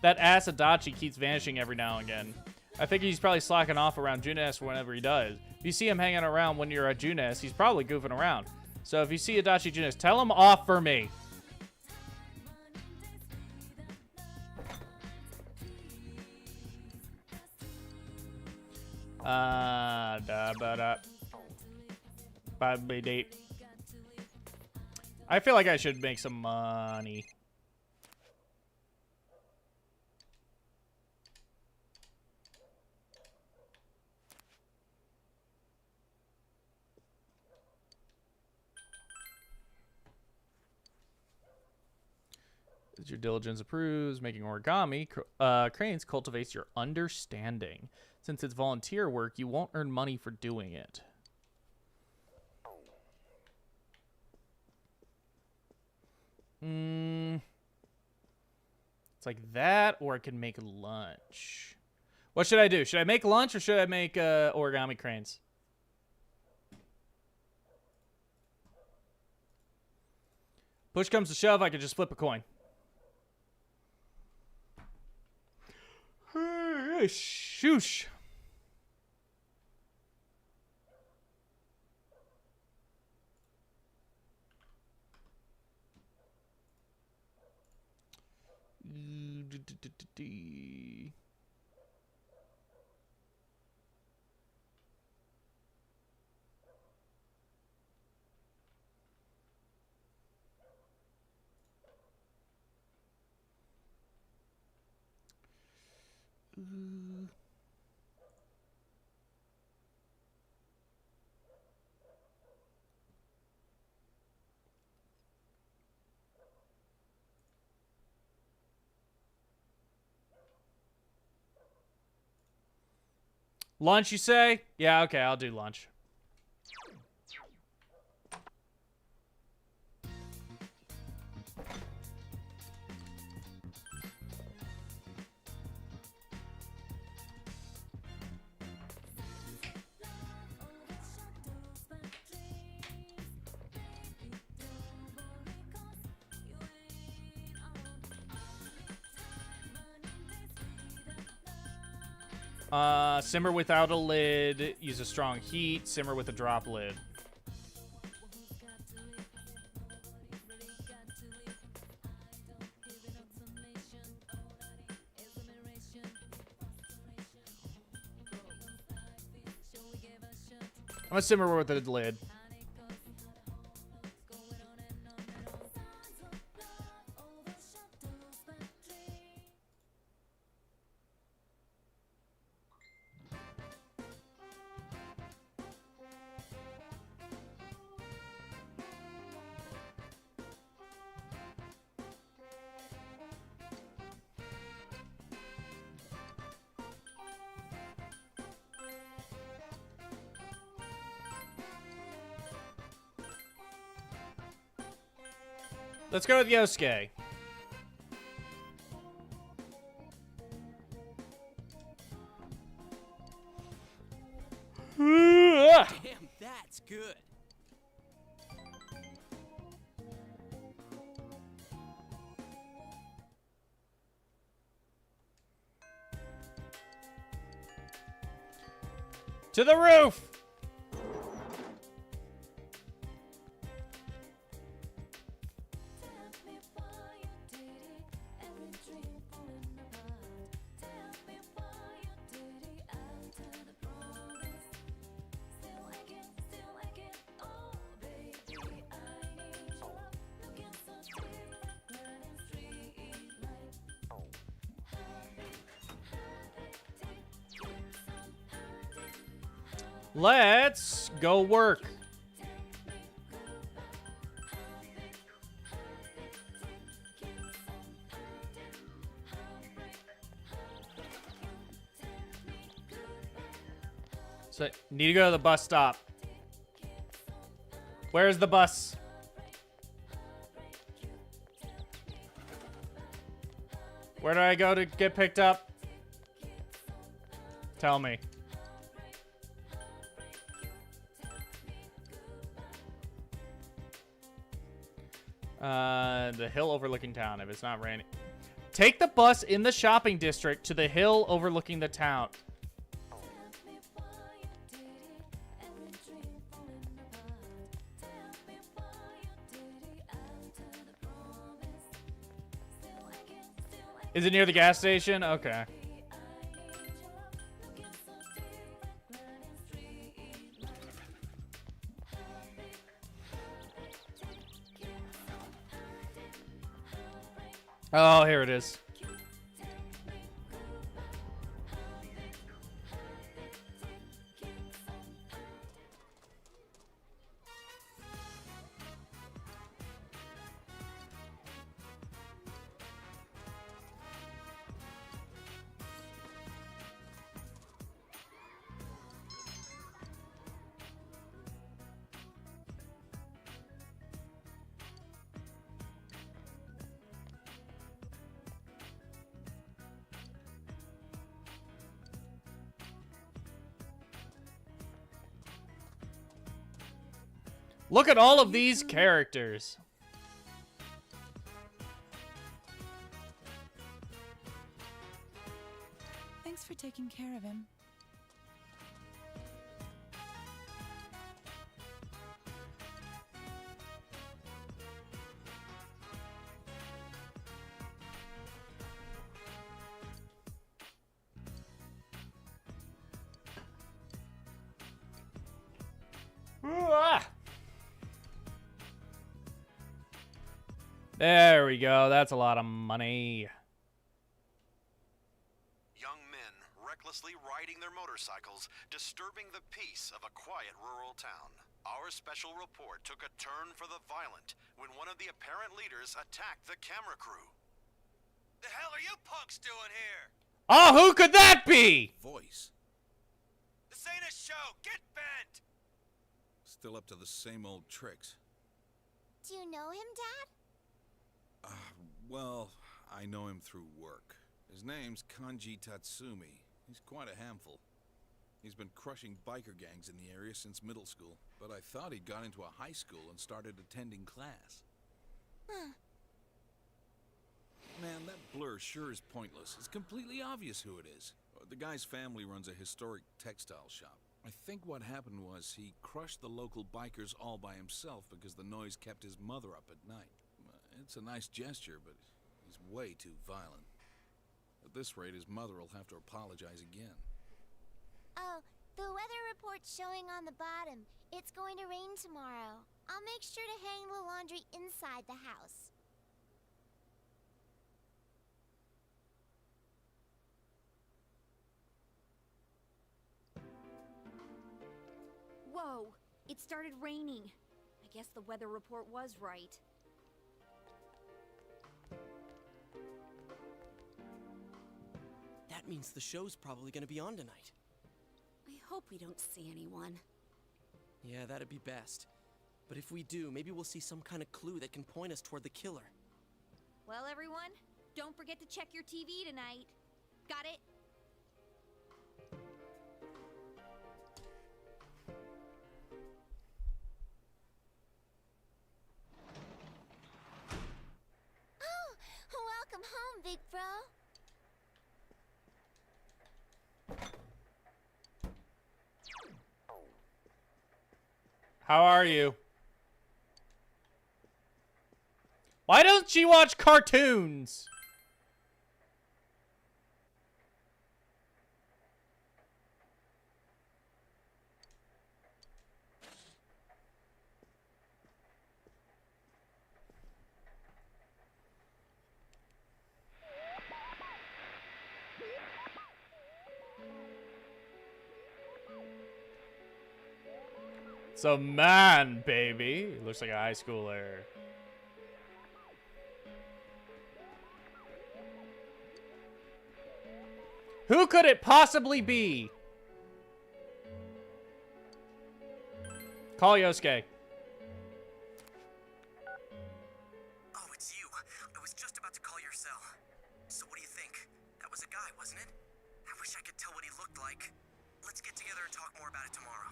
Speaker 1: That ass Adachi keeps vanishing every now and again. I think he's probably slacking off around Junes whenever he does. If you see him hanging around when you're at Junes, he's probably goofing around. So if you see Adachi Junes, tell him off for me. I feel like I should make some money. As your diligence approves, making origami cranes cultivates your understanding. Since it's volunteer work, you won't earn money for doing it. It's like that, or I can make lunch. What should I do? Should I make lunch, or should I make origami cranes? Push comes to shove, I could just flip a coin. Shoosh. Lunch, you say? Yeah, okay, I'll do lunch. Simmer without a lid. Use a strong heat. Simmer with a drop lid. I'm gonna simmer with a lid. Let's go with Yosuke.
Speaker 3: Damn, that's good.
Speaker 1: To the roof! Let's go work. So, need to go to the bus stop. Where's the bus? Where do I go to get picked up? Tell me. The hill overlooking town if it's not raining. Take the bus in the shopping district to the hill overlooking the town. Is it near the gas station? Okay. Oh, here it is. Look at all of these characters.
Speaker 15: Thanks for taking care of him.
Speaker 1: There we go. That's a lot of money.
Speaker 12: Young men recklessly riding their motorcycles, disturbing the peace of a quiet rural town. Our special report took a turn for the violent when one of the apparent leaders attacked the camera crew.
Speaker 7: The hell are you punks doing here?
Speaker 1: Oh, who could that be?
Speaker 10: Voice.
Speaker 7: This ain't a show. Get bent.
Speaker 10: Still up to the same old tricks.
Speaker 2: Do you know him, Dad?
Speaker 10: Well, I know him through work. His name's Kanji Tatsumi. He's quite a handful. He's been crushing biker gangs in the area since middle school, but I thought he'd got into a high school and started attending class. Man, that blur sure is pointless. It's completely obvious who it is. The guy's family runs a historic textile shop. I think what happened was he crushed the local bikers all by himself because the noise kept his mother up at night. It's a nice gesture, but he's way too violent. At this rate, his mother will have to apologize again.
Speaker 2: Oh, the weather report's showing on the bottom. It's going to rain tomorrow. I'll make sure to hang the laundry inside the house. Whoa! It started raining. I guess the weather report was right.
Speaker 3: That means the show's probably gonna be on tonight.
Speaker 11: I hope we don't see anyone.
Speaker 3: Yeah, that'd be best. But if we do, maybe we'll see some kind of clue that can point us toward the killer.
Speaker 2: Well, everyone, don't forget to check your TV tonight. Got it? Oh, welcome home, big bro.
Speaker 1: How are you? Why doesn't she watch cartoons? So man, baby. Looks like a high schooler. Who could it possibly be? Call Yosuke.
Speaker 3: Oh, it's you. I was just about to call your cell. So what do you think? That was a guy, wasn't it? I wish I could tell what he looked like. Let's get together and talk more about it tomorrow.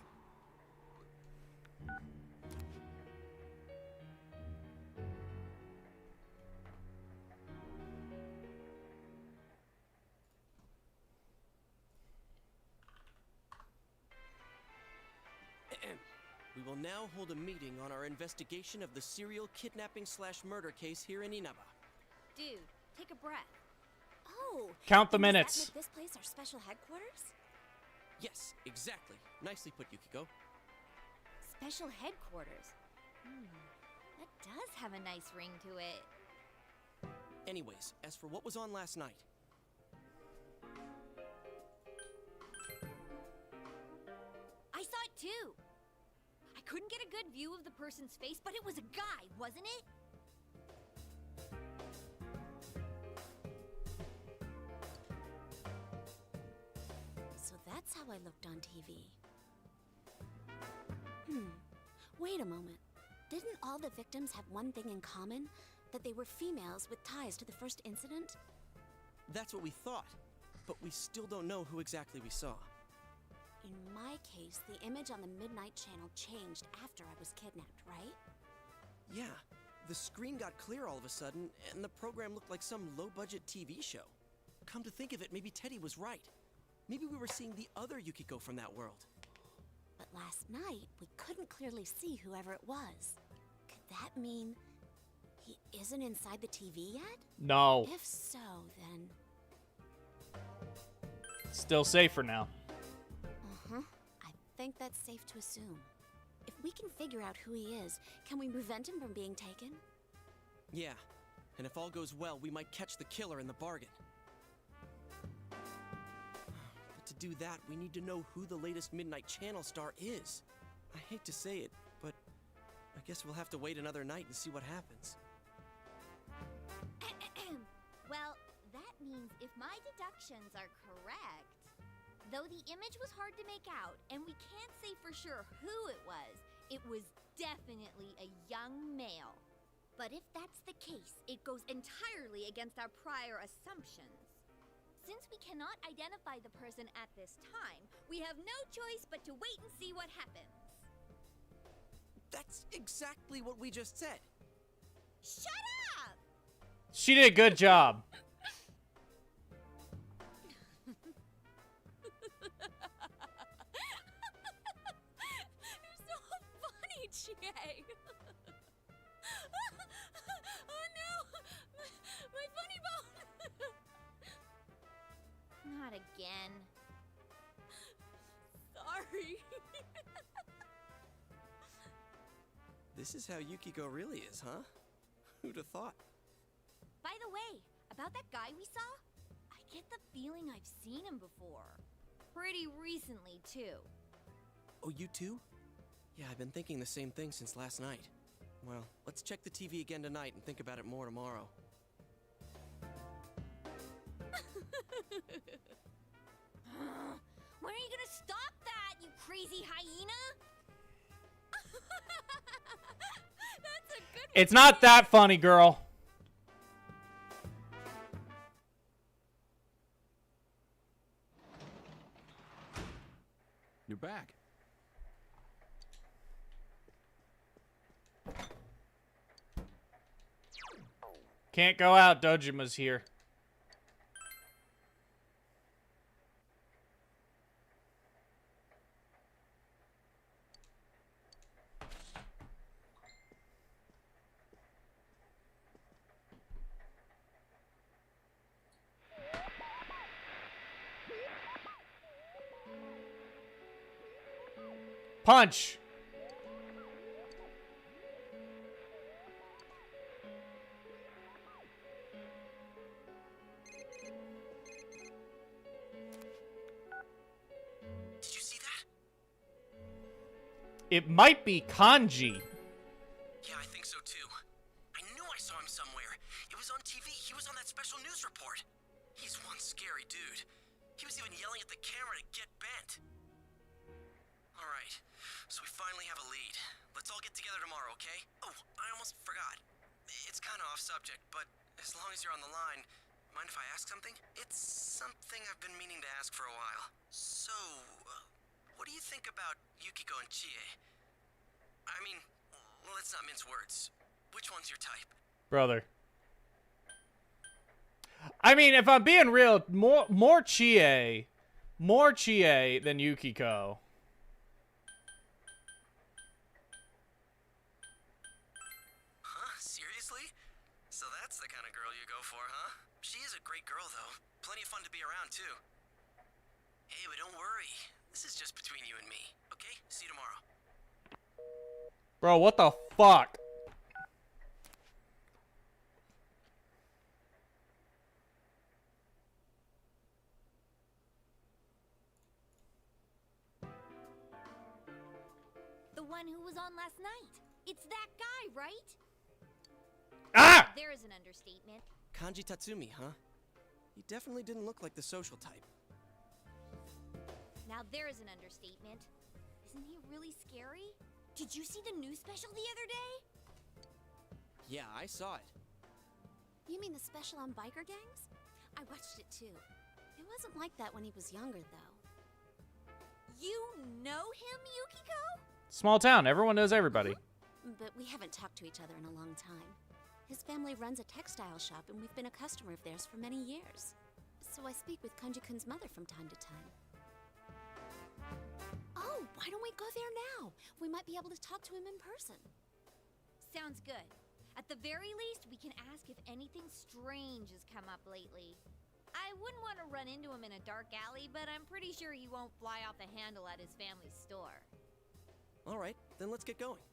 Speaker 3: We will now hold a meeting on our investigation of the serial kidnapping/murder case here in Inaba.
Speaker 2: Dude, take a breath.
Speaker 11: Oh!
Speaker 1: Count the
Speaker 11: then does
Speaker 1: minutes.
Speaker 11: that make this place our special headquarters?
Speaker 3: Yes, exactly. Nicely put, Yukiko.
Speaker 2: Special headquarters. That does have a nice ring to it.
Speaker 3: Anyways, as for what was on last night,
Speaker 2: I saw it too. I couldn't get a good view of the person's face, but it was a guy, wasn't it?
Speaker 11: So that's how I looked on TV. Wait a moment. Didn't all the victims have one thing in common? That they were females with ties to the first incident?
Speaker 3: that's what we thought. But we still don't know who exactly we saw.
Speaker 11: In my case, the image on the Midnight Channel changed after I was kidnapped, right?
Speaker 3: Yeah, the screen got clear all of a sudden, and the program looked like some low-budget TV show. Come to think of it, maybe Teddy was right. Maybe we were seeing the other Yukiko from that world.
Speaker 11: But last night, we couldn't clearly see whoever it was. Could that mean he isn't inside the TV yet?
Speaker 1: No.
Speaker 11: If so, then...
Speaker 1: Still safe for now.
Speaker 11: Uh-huh. I think that's safe to assume. If we can figure out who he is, can we prevent him from being taken?
Speaker 3: Yeah, and if all goes well, we might catch the killer in the bargain. But to do that, we need to know who the latest Midnight Channel star is. I hate to say it, but I guess we'll have to wait another night and see what happens.
Speaker 2: Well, that means if my deductions are correct, though the image was hard to make out, and we can't say for sure who it was definitely a young male. But if that's the case, it goes entirely against our prior assumptions. Since we cannot identify the person at this time, we have no choice but to wait and see what happens.
Speaker 3: That's exactly what we just said.
Speaker 2: Shut up!
Speaker 1: She did a good job.
Speaker 11: You're so funny, Chie. Oh no! My funny bone!
Speaker 2: Not again.
Speaker 11: Sorry.
Speaker 3: This is how Yukiko really is, huh? Who'd have thought?
Speaker 2: By the way, about that guy we saw, I get the feeling I've seen him before. Pretty recently, too.
Speaker 3: Oh, you too? Yeah, I've been thinking the same thing since last night. Well, let's check the TV again tonight and think about it more tomorrow.
Speaker 2: When are you gonna stop that, you crazy hyena? That's a good
Speaker 1: It's not that funny, girl.
Speaker 10: You're back.
Speaker 1: Can't go out. Dojima's here. Punch!
Speaker 3: Did you see that?
Speaker 1: It might be Kanji.
Speaker 3: Yeah, I think so too. I knew I saw him somewhere. It was on TV. He was on that special news report. He's one scary dude. He was even yelling at the camera to get bent. Alright, so we finally have a lead. Let's all get together tomorrow, okay? Oh, I almost forgot. It's kind of off subject, but as long as you're on the line, mind if I ask something? It's something I've been meaning to ask for a while. So, what do you think about Yukiko and Chie? I mean, let's not mince words. Which one's your type?
Speaker 1: Brother. I mean, if I'm being real, more Chie than Yukiko.
Speaker 3: Huh? Seriously? So that's the kind of girl you go for, huh? She is a great girl, though. Plenty of fun to be around, too. Hey, but don't worry. This is just between you and me, okay? See you tomorrow.
Speaker 1: Bro, what the fuck?
Speaker 2: The one who was on last night. It's that guy, right?
Speaker 1: Ah!
Speaker 2: There is an understatement.
Speaker 3: Kanji Tatsumi, huh? He definitely didn't look like the social type.
Speaker 2: Now there is an understatement. Isn't he really scary? Did you see the news special the other day?
Speaker 3: Yeah, I saw it.
Speaker 11: You mean the special on biker gangs? I watched it too. It wasn't like that when he was younger, though.
Speaker 2: You know him, Yukiko?
Speaker 1: Small town. Everyone knows everybody.
Speaker 11: But we haven't talked to each other in a long time. His family runs a textile shop, and we've been a customer of theirs for many years. So I speak with Kanji-kun's mother from time to time. Oh, why don't we go there now? We might be able to talk to him in person.
Speaker 2: Sounds good. At the very least, we can ask if anything strange has come up lately. I wouldn't want to run into him in a dark alley, but I'm pretty sure he won't fly off the handle at his family's store.
Speaker 3: Alright, then let's get going.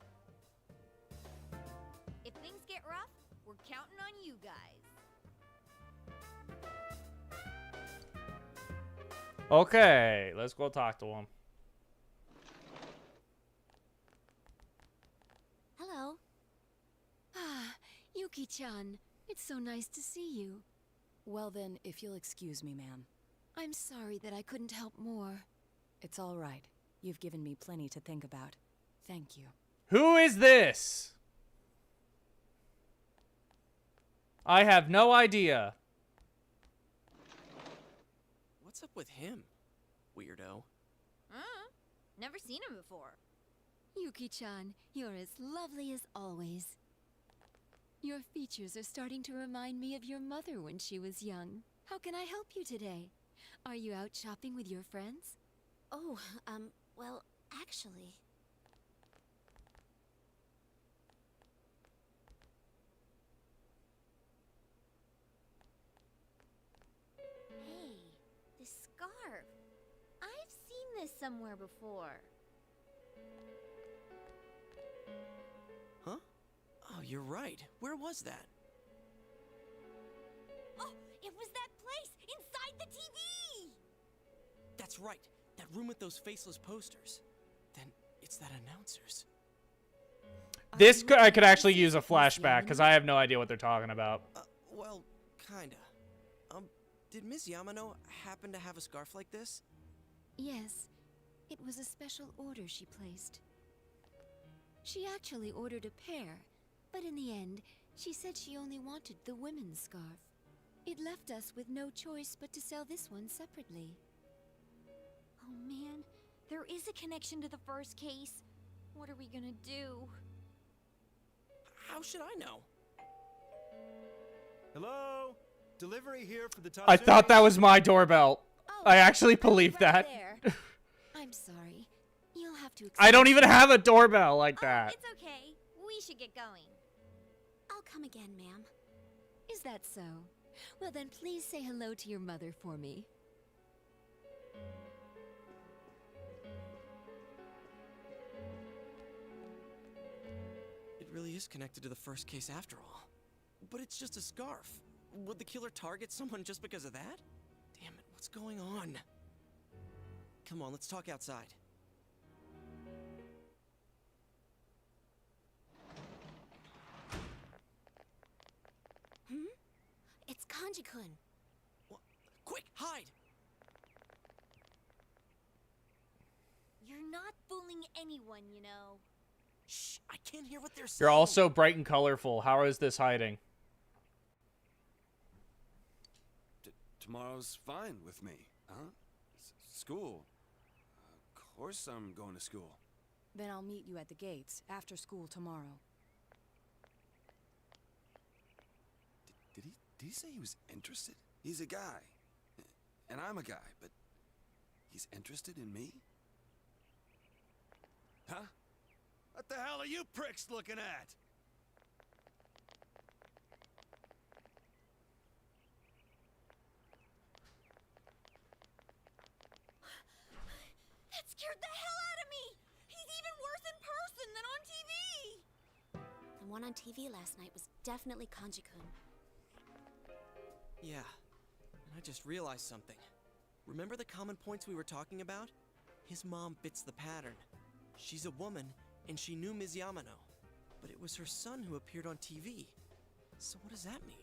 Speaker 2: If things get rough, we're counting on you guys.
Speaker 1: Okay, let's go talk to him.
Speaker 11: Hello.
Speaker 16: Ah, Yuki-chan. It's so nice to see you.
Speaker 15: Well then, if you'll excuse me, ma'am.
Speaker 16: I'm sorry that I couldn't help more.
Speaker 15: It's all right. You've given me plenty to think about. Thank you.
Speaker 1: Who is this? I have no idea.
Speaker 3: What's up with him? Weirdo.
Speaker 2: Never seen him before.
Speaker 16: Yuki-chan, you're as lovely as always. Your features are starting to remind me of your mother when she was young. How can I help you today? Are you out shopping with your friends?
Speaker 11: Oh, well, actually...
Speaker 2: Hey, this scarf. I've seen this somewhere before.
Speaker 3: Huh? Oh, you're right. Where was that?
Speaker 2: Oh, it was that place inside the TV!
Speaker 3: That's right. That room with those faceless posters. Then it's that announcer's.
Speaker 1: This I could actually use a flashback because I have no idea what they're talking about.
Speaker 3: Well, kinda. Did Miss Yamano happen to have a scarf like this?
Speaker 16: Yes. It was a special order she placed. She actually ordered a pair, but in the end, she said she only wanted the women's scarf. It left us with no choice but to sell this one separately.
Speaker 2: Oh man, there is a connection to the first case. What are we gonna do?
Speaker 3: How should I know?
Speaker 17: Hello? Delivery here for the top.
Speaker 1: I thought that was my doorbell. I actually believed that.
Speaker 16: I'm sorry. You'll have to
Speaker 1: I don't even have a doorbell like that.
Speaker 2: It's okay. We should get going.
Speaker 11: I'll come again, ma'am.
Speaker 16: Is that so? Well then, please say hello to your mother for me.
Speaker 3: It really is connected to the first case after all. But it's just a scarf. Would the killer target someone just because of that? Damn it, what's going on? Come on, let's talk outside.
Speaker 11: Kanji-kun.
Speaker 3: Quick, hide!
Speaker 2: You're not fooling anyone, you know.
Speaker 3: Shh, I can't hear what they're saying.
Speaker 1: You're also bright and colorful. How is this hiding?
Speaker 18: Tomorrow's fine with me, huh? School. Of course I'm going to school.
Speaker 15: Then I'll meet you at the gates after school tomorrow.
Speaker 18: Did he say he was interested? He's a guy. And I'm a guy, but he's interested in me? Huh? What the hell are you pricks looking at?
Speaker 2: That scared the hell out of me! He's even worse in person than on TV!
Speaker 11: The one on TV last night was definitely Kanji-kun.
Speaker 3: Yeah, and I just realized something. Remember the common points we were talking about? His mom fits the pattern. She's a woman, and she knew Ms. Yamano. But it was her son who appeared on TV. So what does that mean?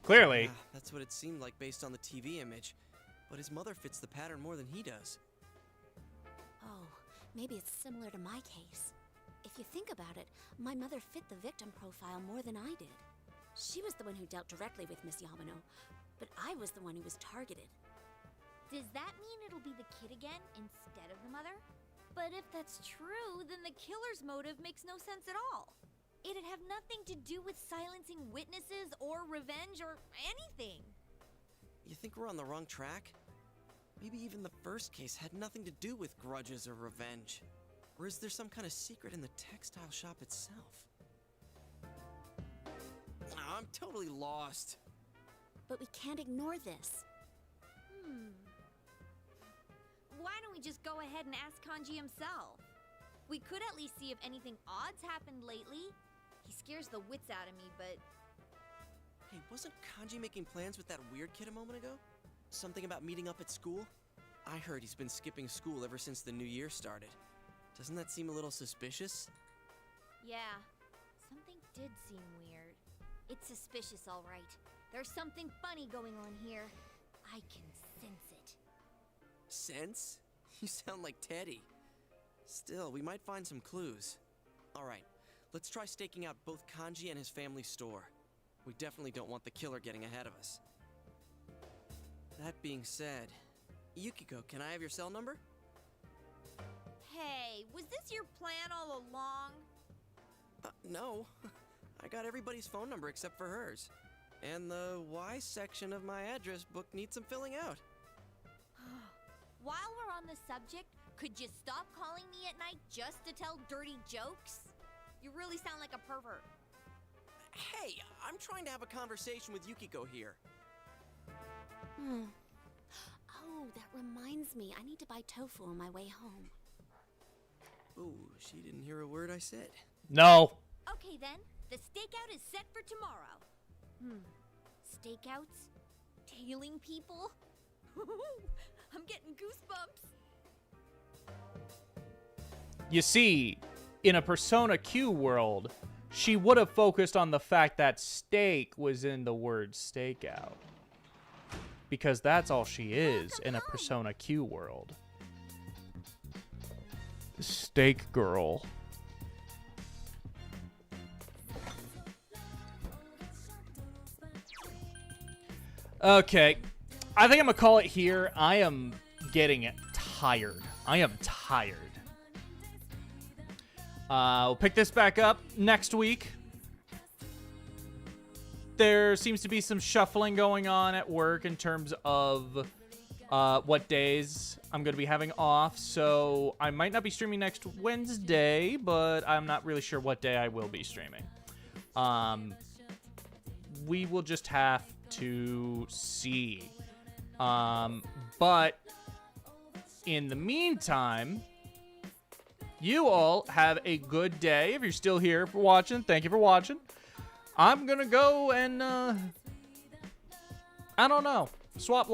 Speaker 1: Clearly.
Speaker 3: Yeah, that's what it seemed like based on the TV image. But his mother fits the pattern more than he does.
Speaker 11: Oh, maybe it's similar to my case. If you think about it, my mother fit the victim profile more than I did. She was the one who dealt directly with Miss Yamano, but I was the one who was targeted.
Speaker 2: Does that mean it'll be the kid again instead of the mother? But if that's true, then the killer's motive makes no sense at all. It'd have nothing to do with silencing witnesses or revenge or anything.
Speaker 3: You think we're on the wrong track? Maybe even the first case had nothing to do with grudges or revenge. Or is there some kind of secret in the textile shop itself? I'm totally lost.
Speaker 11: But we can't ignore this.
Speaker 2: Why don't we just go ahead and ask Kanji himself? We could at least see if anything odd's happened lately. He scares the wits out of me, but...
Speaker 3: Hey, wasn't Kanji making plans with that weird kid a moment ago? Something about meeting up at school? I heard he's been skipping school ever since the new year started. Doesn't that seem a little suspicious?
Speaker 2: Yeah, something did seem weird. It's suspicious, all right. There's something funny going on here. I can sense it.
Speaker 3: Sense? You sound like Teddy. Still, we might find some clues. All right, let's try staking out both Kanji and his family's store. We definitely don't want the killer getting ahead of us. That being said, Yukiko, can I have your cell number?
Speaker 2: Hey, was this your plan all along?
Speaker 3: No. I got everybody's phone number except for hers. And the Y section of my address book needs some filling out.
Speaker 2: While we're on the subject, could you stop calling me at night just to tell dirty jokes? You really sound like a pervert.
Speaker 3: Hey, I'm trying to have a conversation with Yukiko here.
Speaker 11: Oh, that reminds me. I need to buy tofu on my way home.
Speaker 3: Ooh, she didn't hear a word I said.
Speaker 1: No.
Speaker 2: Okay then, the stakeout is set for tomorrow. Stakeouts? Tailing people? I'm getting goosebumps.
Speaker 1: You see, in a Persona Q world, she would have focused on the fact that steak was in the word stakeout. Because that's all she is in a Persona Q world. Steak girl. Okay. I think I'm going to call it here. I am getting tired. I am tired. We'll pick this back up next week. There seems to be some shuffling going on at work in terms of what days I'm going to be having off. So I might not be streaming next Wednesday, but I'm not really sure what day I will be streaming. We will just have to see. But in the meantime, you all have a good day. If you're still here for watching, thank you for watching. I'm gonna go and I don't know, swap lines.